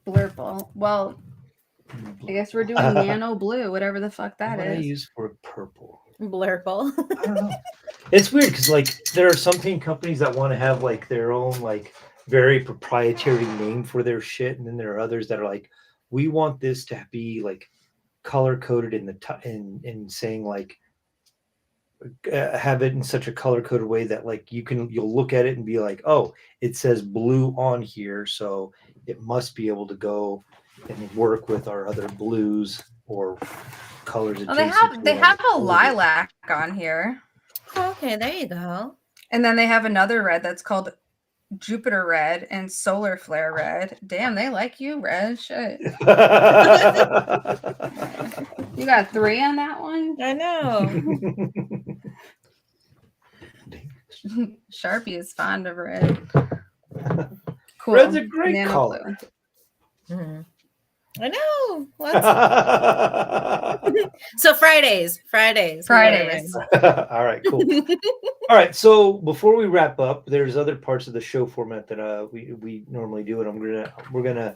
blurple. Well, I guess we're doing nano blue, whatever the fuck that What I is. use for purple. blurple. I don't know. It's weird because like there are some paint companies that want to have like their own like very proprietary name for their shit, and then there are others that are like, we want this to be like color coded in in saying like have it in such a color coded way that like you'll look at it and be like, oh, it says blue on here, so it must be able to go and work with our other blues or colors. Oh, they adjacent have to our a color. lilac on here. Okay, there you go. And then they have another red that's called Jupiter Red and Solar Flare Red. Damn, they like you, Red. Shit. You got 3 on that one? I know. Sharpie is fond of red. Cool. Red's a great Nano color. blue. Mhm. I know. So Fridays. Fridays. All right, cool. All right, so before we wrap up, there's other parts of the show format that we normally do, and we're gonna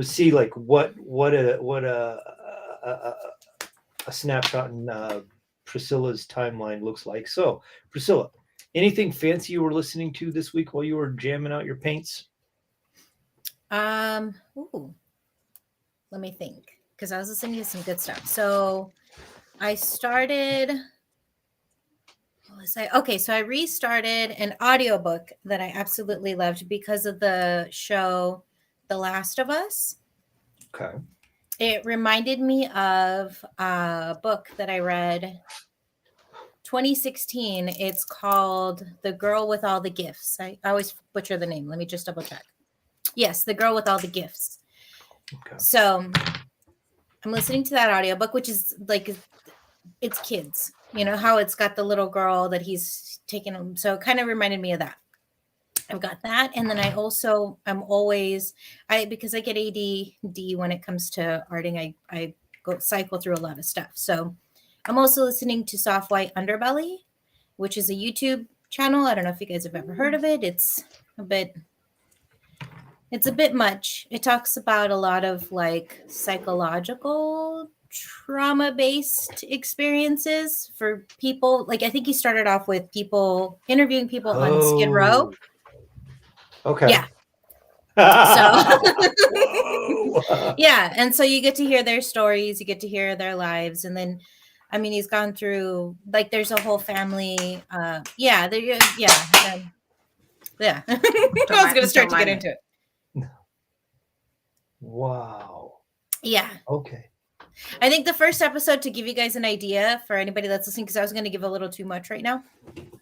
see like what a snapshot in Priscilla's timeline looks like. So, Priscilla, anything fancy you were listening to this week while you were jamming out your paints? Ooh. Let me think, because I was listening to some good stuff. So I started. What was I? Okay, so I restarted an audiobook that I absolutely loved because of the show The Last of Us. Okay. It reminded me of a book that I read 2016. It's called The Girl with All the Gifts. I always butcher the name. Let me just double check. Yes, The Girl with All the Gifts. Okay. So I'm listening to that audiobook, which is like, it's kids, how it's got the little girl that he's taking him. So it kind of reminded me of that. I've got that. And then because I get ADD when it comes to arting, I go cycle through a lot of stuff. So I'm also listening to Soft White Underbelly, which is a YouTube channel. I don't know if you guys have ever heard of it. It's a bit much. It talks about a lot of like psychological trauma-based experiences for people. Like I think he started off with interviewing people on Skid Row. Okay. Yeah. Yeah, and so you get to hear their stories, you get to hear their lives, and then he's gone through like there's a whole family Yeah. I was going to start to get into it. Wow. Yeah. Okay. I think the first episode, to give you guys an idea for anybody that's listening, because I was going to give a little too much right now.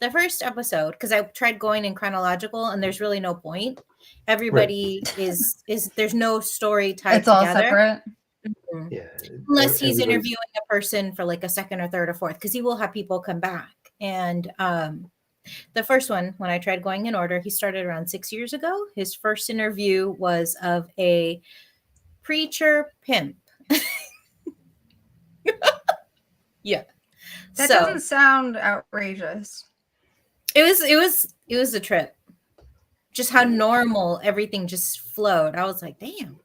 The first episode, because I tried going in chronological and there's really no point. Everybody is there's no story tied It's all together. separate. Mhm. Yeah. Unless he's Everybody- interviewing a person for like a second or third or fourth, because he will have people come back. And the first one, when I tried going in order, he started around 6 years ago. His first interview was of a preacher pimp. Yeah. That So doesn't sound outrageous. it was a trip. Just how normal everything just flowed. I was like, damn.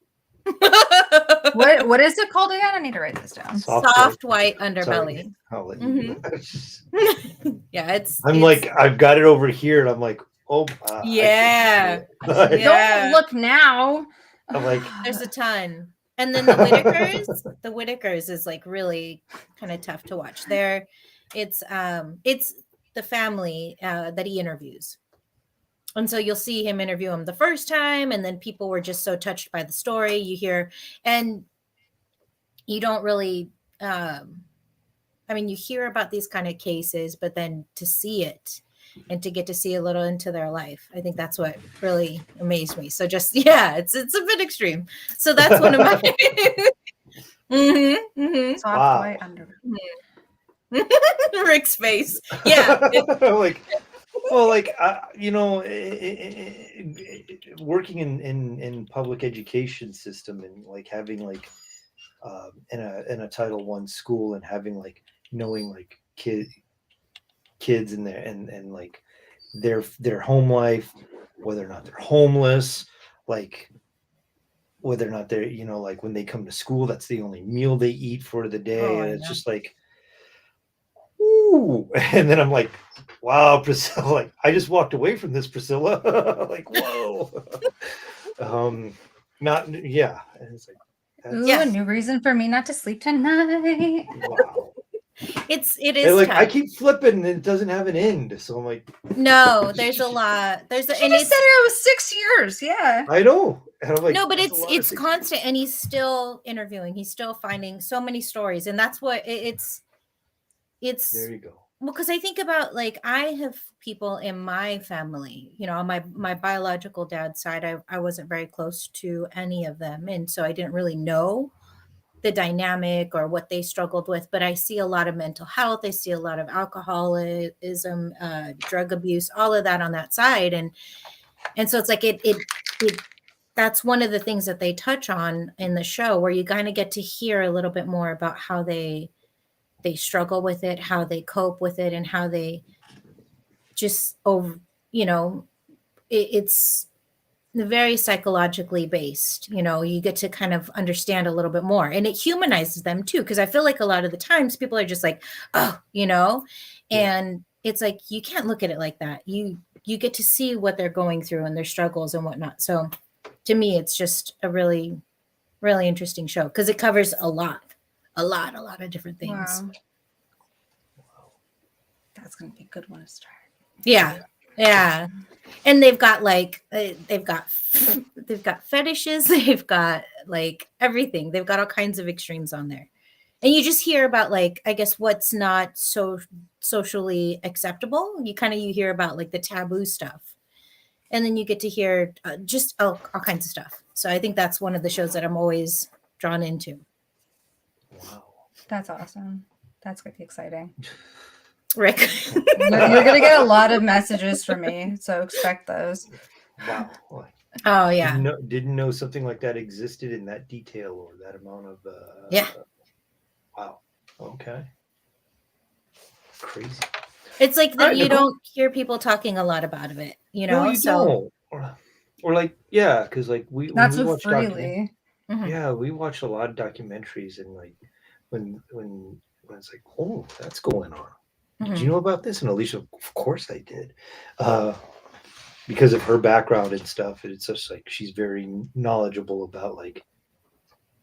What is it called again? I need to write this down. Soft white Sorry, underbelly. I'll let you do Mhm. Yeah, I'm it's like, I've got it over here, and I'm like, oh, Yeah. I can't Yeah. Don't look now. I'm like- there's a ton. And then the Whitakers is like really kind of tough to watch. It's the family that he interviews. And so you'll see him interview him the first time, and then people were just so touched by the story. You hear, and you don't really you hear about these kind of cases, but then to see it and to get to see a little into their life, I think that's what really amazed me. So just it's a bit extreme. So that's one of my Soft Wow. white under. Rick's face. Yeah. like, well, like working in public education system and like having like in a Title I school and having like knowing like kids in there and like their home life, whether or not they're homeless, like whether or not they're like when they come to school, that's the only meal they eat for the day, Oh, I and it's know. just like, ooh. And then I'm like, wow, Priscilla, like I just walked away from this, Priscilla. Like, whoa. Not yeah. And it's like, Ooh, Yeah. a new reason for me not to sleep tonight. wow. It And is like tough. I keep flipping and it doesn't have an end. So I'm like, No, there's a lot. She just said it was 6 years. Yeah. I know. And I'm like, no, but that's a lot of it's things. constant, and he's still interviewing. He's still finding so many stories, and that's what it's There you go. well, because I think about like I have people in my family, on my biological dad's side, I wasn't very close to any of them, and so I didn't really know the dynamic or what they struggled with. But I see a lot of mental health. I see a lot of alcoholism, drug abuse, all of that on that side, and so it's like it that's one of the things that they touch on in the show, where you kind of get to hear a little bit more about how they struggle with it, how they cope with it, and how they just it's very psychologically based. You get to kind of understand a little bit more, and it humanizes them too, because I feel like a lot of the times people are just like, oh, and it's like you can't look at it like that. You get to see what they're going through and their struggles and whatnot. So to me, it's just a really, really interesting show because it covers a lot of different things. Wow. That's gonna be a good one to start. Yeah. And they've got like they've got fetishes, they've got like everything. They've got all kinds of extremes on there. And you just hear about like, I guess, what's not so socially acceptable. You hear about like the taboo stuff. And then you get to hear just all kinds of stuff. So I think that's one of the shows that I'm always drawn into. Wow. That's awesome. That's gonna be exciting. Rick. You're gonna get a lot of messages from me, so expect those. Wow. Oh yeah. Didn't know something like that existed in that detail or that amount of Yeah. Wow. Okay. Crazy. It's like that Right, you Nicole. don't hear people talking a lot about it, No, you so don't. Or like, yeah, because like when Not we so watch freely. Mhm. yeah, we watch a lot of documentaries and like when it's like, oh, that's going on. Did Mhm. you know about this? And Alicia, of course I did. Because of her background and stuff. It's just like she's very knowledgeable about like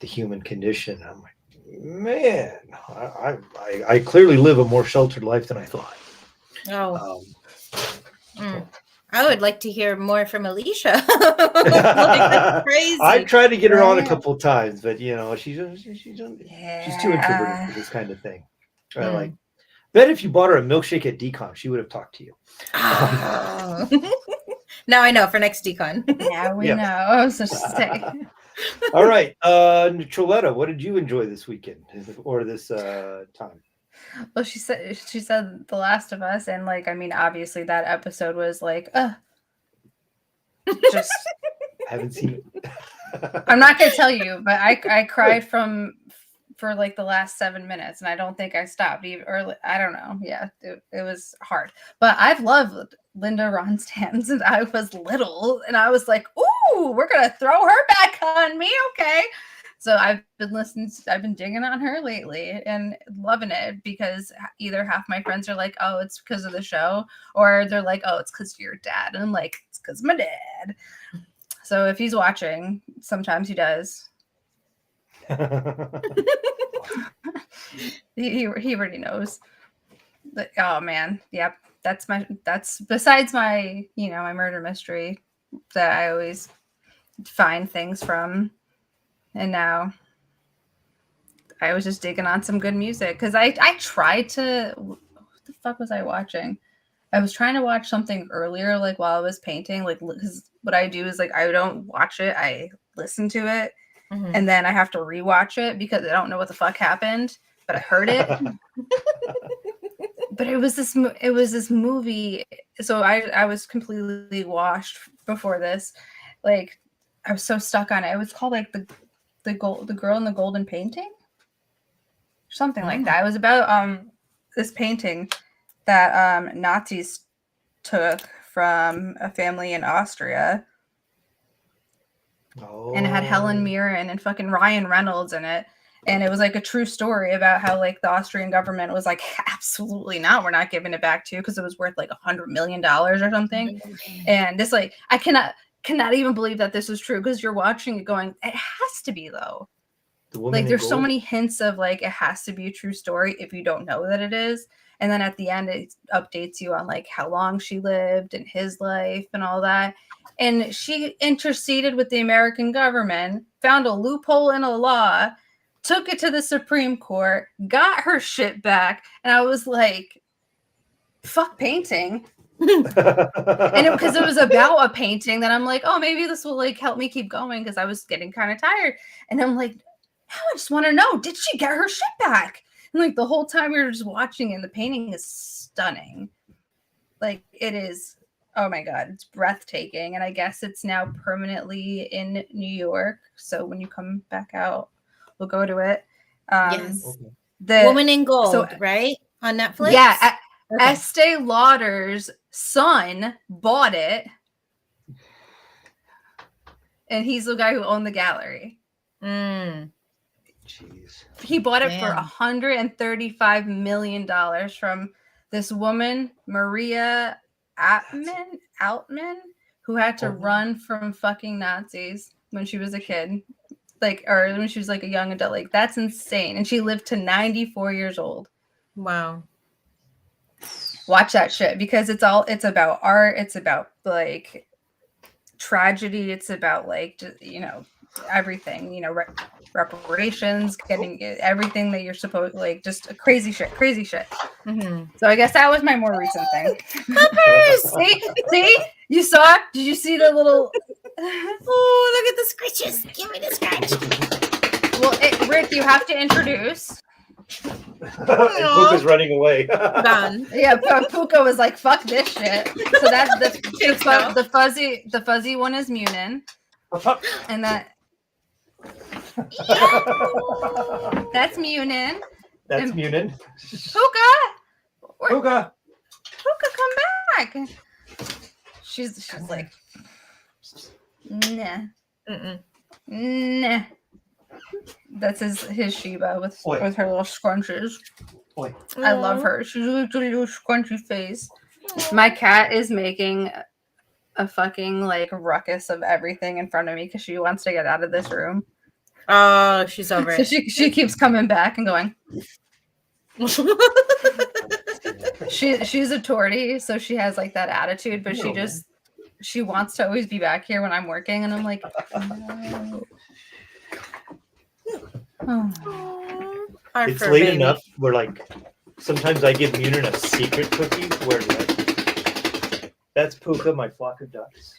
the human condition. I'm like, man, I clearly live a more sheltered life than I thought. Oh. So, I would like to hear more from Alicia. Like, that's crazy. I've tried to get her on a Right. couple times, but she's too introverted for this kind of thing. I Mm. like bet if you bought her a milkshake at Decon, she would have talked to you. Oh. Now I know for next decon. Now we Yeah. know. I was just saying. All right, Troletta, what did you enjoy this weekend or this time? Well, she said The Last of Us, and like, I mean, obviously that episode was like, just. I haven't seen it. I'm not gonna tell you, but I cried for like the last 7 minutes, and I don't think I stopped even, or I don't know. Yeah, it was hard, but I've loved Linda Ronstadt since I was little, and I was like, ooh, we're gonna throw her back on me, okay? So I've been digging on her lately and loving it, because either half my friends are like, oh, it's because of the show, or they're like, oh, it's because of your dad, and I'm like, it's because of my dad. So if he's watching, sometimes he does. He already knows. But, oh man, yep. That's besides my my murder mystery that I always find things from, and now I was just digging on some good music, because I tried to. What the fuck was I watching? I was trying to watch something earlier, like while I was painting, like, because what I do is like I don't watch it, I listen to it, Mhm. and then I have to rewatch it because I don't know what the fuck happened, but I heard it. But it was this movie. So I was completely washed before this. Like, I was so stuck on it. It was called like the girl in the golden painting, something like that. It was about this painting that Nazis took from a family in Austria, and it had Helen Mirren and fucking Ryan Reynolds in it. And it was like a true story about how like the Austrian government was like, absolutely not, we're not giving it back to you, because it was worth like $100 million or something. And this, like, I cannot even believe that this is true, because you're watching it going, it has to be, though. Like, there's so many hints of like it has to be a true story if you don't know that it is. And then at the end, it updates you on like how long she lived and his life and all that. And she interceded with the American government, found a loophole in a law, took it to the Supreme Court, got her shit back. And I was like, fuck painting. And because it was about a painting, that I'm like, oh, maybe this will like help me keep going, because I was getting kind of tired. And I'm like, now I just want to know, did she get her shit back? And like the whole time we were just watching, and the painting is stunning. Like, it is, oh my God, it's breathtaking. And I guess it's now permanently in New York. So when you come back out, we'll go to it. Yes. The Woman in Gold, right? On Netflix? Yeah. Okay. Estee Lauder's son bought it. And he's the guy who owned the gallery. Mm. Jeez. He bought it for Damn. $135 million from this woman, Maria Altman, who had to run from fucking Nazis when she was a kid. Like, or when she was like a young adult. Like, that's insane. And she lived to 94 years old. Wow. Watch that shit, because it's about art. It's about like tragedy. It's about like, everything, reparations, getting everything that you're supposed, like, just crazy shit. Mm-hmm. So I guess that was my more recent thing. Peppers! See, you saw it? Did you see the little? Oh, look at the scratches! Give me the scratch. Well, Rick, you have to introduce. And Puka's running away. Done. Yeah, Puka was like, "Fuck this shit." So that's the fuzzy one is Munin, and that's Munin. That's Munin. Puka, Puka. come back. She's like, nah. Mm-mm. Nah. That's his Shiba with her little scrunches. Oi. I love her. She's a little scrunchy face. My cat is making a fucking like ruckus of everything in front of me because she wants to get out of this room. Oh, she's over So it. she keeps coming back and going. She's a tortie, so she has like that attitude, but she just she wants to always be back here when I'm working, and I'm like, no. Oh. Aw, our It's fur late baby. enough where like sometimes I give Munin a secret cookie where like that's Puka, my flock of ducks.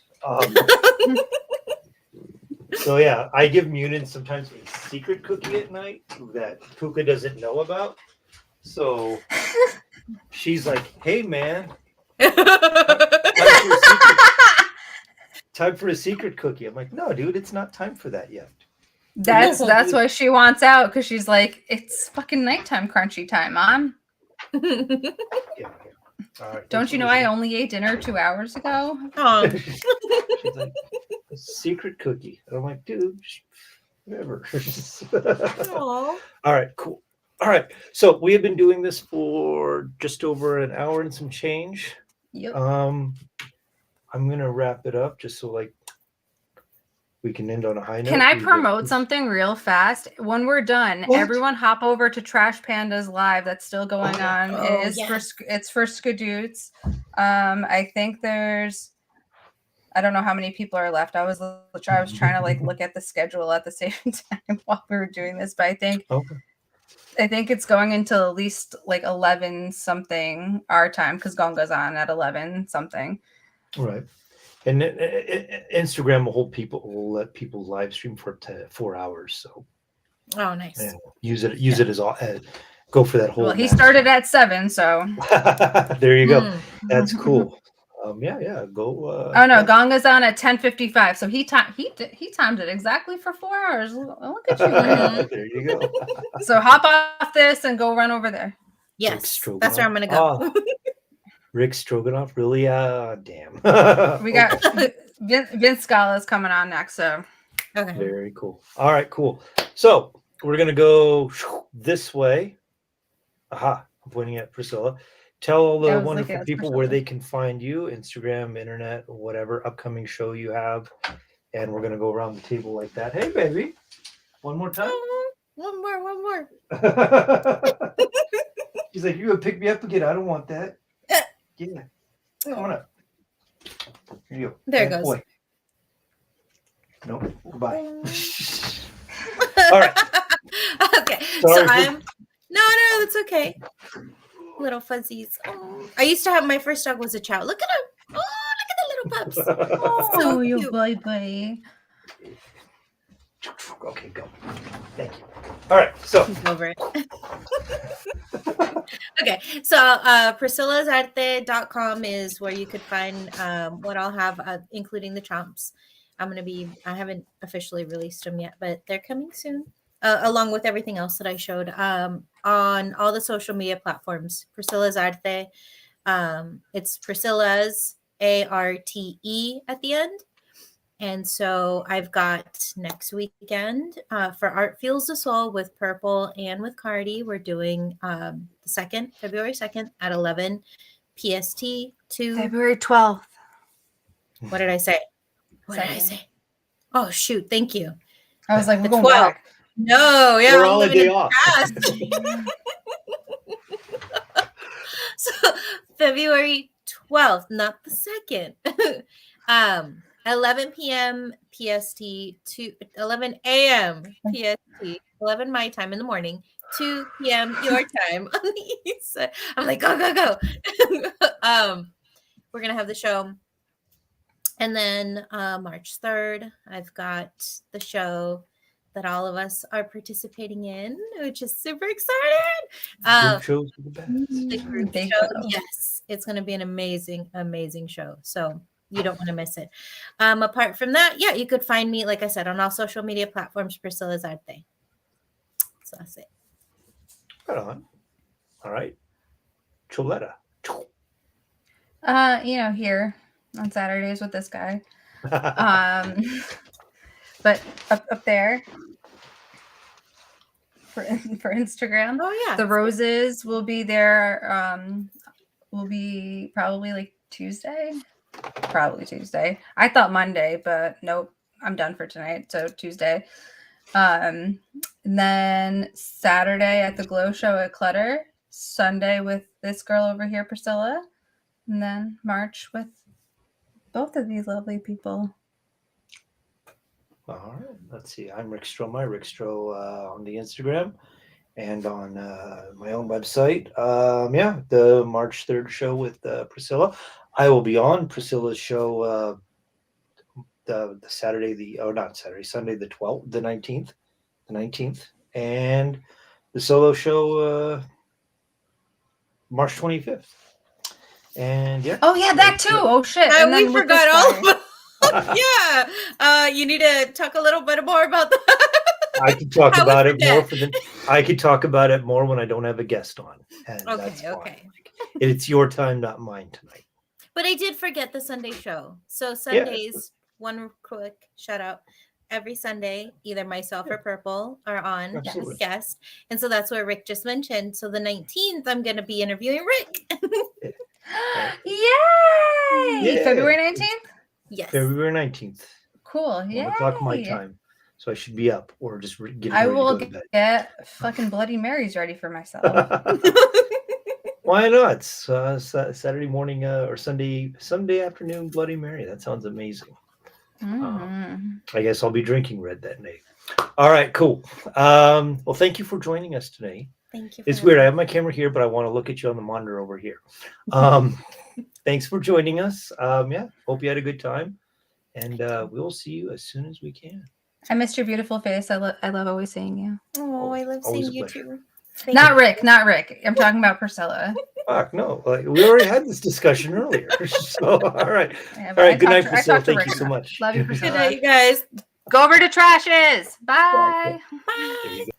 So yeah, I give Munin sometimes a secret cookie at night that Puka doesn't know about. So she's like, "Hey man, time for a secret cookie." I'm like, "No, dude, it's not time for that yet." That's why she wants out, because she's like, it's fucking nighttime crunchy time, Mom. Yeah. All right. Don't you know I only ate dinner 2 hours ago? Aw. She's like, a secret cookie. And I'm like, dude, whatever. Aw. All right, cool. All right. So we have been doing this for just over an hour and some change. Yep. I'm gonna wrap it up just so like we can end on a high note. Can I We promote get- something real fast? When we're done, What? everyone hop over to Trash Panda's live that's still going on. Oh, It is yes. it's for Skadoots. I think there's, I don't know how many people are left. I was trying to like look at the schedule at the same time while we were doing this, but Okay. I think it's going until at least like 11 something our time, because Gonga's on at 11 something. Right. And then, Instagram will let people live stream for 4 hours. So Oh, nice. yeah, use it as all. Go for that whole. Well, he max. started at 7, so. There you go. Mm. That's cool. Yeah. Go. Oh no, yeah. Gonga's on at 10:55, so he timed it exactly for 4 hours. Look at you. man. There you go. So hop off this and go run over there. Yes, that's where I'm gonna go. Oh, Rick Stroganoff, really? Damn. We got Vince Scala's coming on next, so Okay. Very cool. All right, cool. So we're gonna go this way. Aha! I'm pointing at Priscilla. Tell all I the was wonderful looking at people where Priscilla. they can find you: Instagram, internet, whatever upcoming show you have. And we're gonna go around the table like that. Hey, baby, one more time. One more. She's like, "You gonna pick me up again? I don't want that." Yeah, come on up. Here you go. There it Bad goes. boy. No, goodbye. All right. Okay. Sorry So for- I'm no, that's okay. Little fuzzies. Oh, I used to have my first dog was a chow. Look at him. Oh, look at the little pups. So you cute. boy. Okay, go. Thank you. All right, so He's over it. Okay, so priscillasarte.com is where you could find what I'll have, including the chomps. I haven't officially released them yet, but they're coming soon, along with everything else that I showed on all the social media platforms. Priscillas Arte. It's Priscillas, ARTE at the end. And so I've got next weekend for Art Feels the Soul with Purple and with Cardi. We're doing February 2nd at 11 PST to February 12th. what did I say? What did I Second. say? Oh shoot, thank you. I was like, The we're going 12th. back. No, yeah, we're I'm all a living day in the off. past. So February 12th, not the 2nd. 11 p.m. PST to 11 a.m. PST, 11 my time in the morning, 2 p.m. your time on the east side. I'm like, go. We're gonna have the show. And then March 3rd, I've got the show that all of us are participating in, which is super excited. Group shows are the best. The group Big show, show. yes, it's going to be an amazing show. So you don't want to miss it. Apart from that, yeah, you could find me, like I said, on all social media platforms, Priscillas Arte. So that's it. Right on. All right. Choletta. Here on Saturdays with this guy. But up there for Instagram. Oh yeah, The roses will be there. Will be probably like Tuesday. Probably Tuesday. I thought Monday, but nope. I'm done for tonight. So Tuesday. And then Saturday at the Glow Show at Clutter. Sunday with this girl over here, Priscilla. And then March with both of these lovely people. All right, let's see. I'm Rick Stroh, Rick Stroh on the Instagram and on my own website. Yeah, the March 3rd show with Priscilla. I will be on Priscilla's show the Saturday, not Saturday, Sunday the 12th, the 19th, and the solo show March 25th. And yeah. Oh yeah, that too. Oh shit. And we then with forgot this all guy. about yeah. You need to talk a little bit more about that. I could talk I would about it more forget. I could talk about it more when I don't have a guest on. And Okay, that's fine. okay. Like, it's your time, not mine tonight. But I did forget the Sunday show. So Sundays, one quick shout out. Every Sunday, either myself or Purple are on as a Absolutely. guest. And so that's what Rick just mentioned. So the 19th, I'm going to be interviewing Rick. Yay! Yeah. February 19th? Yes. February 19th, Cool. 1 Yeah. o'clock my time. So I should be up or just getting I ready will to go to bed. get fucking Bloody Marys ready for myself. Why not? Saturday morning or Sunday afternoon Bloody Mary. That sounds amazing. Mhm. I guess I'll be drinking red that night. All right, cool. Well, thank you for joining us today. Thank you. It's weird. I have my camera here, but I want to look at you on the monitor over here. Thanks for joining us. Yeah, hope you had a good time, and we'll see you as soon as we can. I missed your beautiful face. I love always seeing you. Oh, I love Always seeing a you pleasure. too. Thank Not you. Rick, not Rick. I'm talking about Priscilla. Fuck no! Like, we already had this discussion earlier. So all right, Yeah, all but right. I Good night, talked to Priscilla. Thank Rick you so enough. much. Love you, Good Priscilla. night, you guys. Go over to Trashes. Bye. Bye. There you go.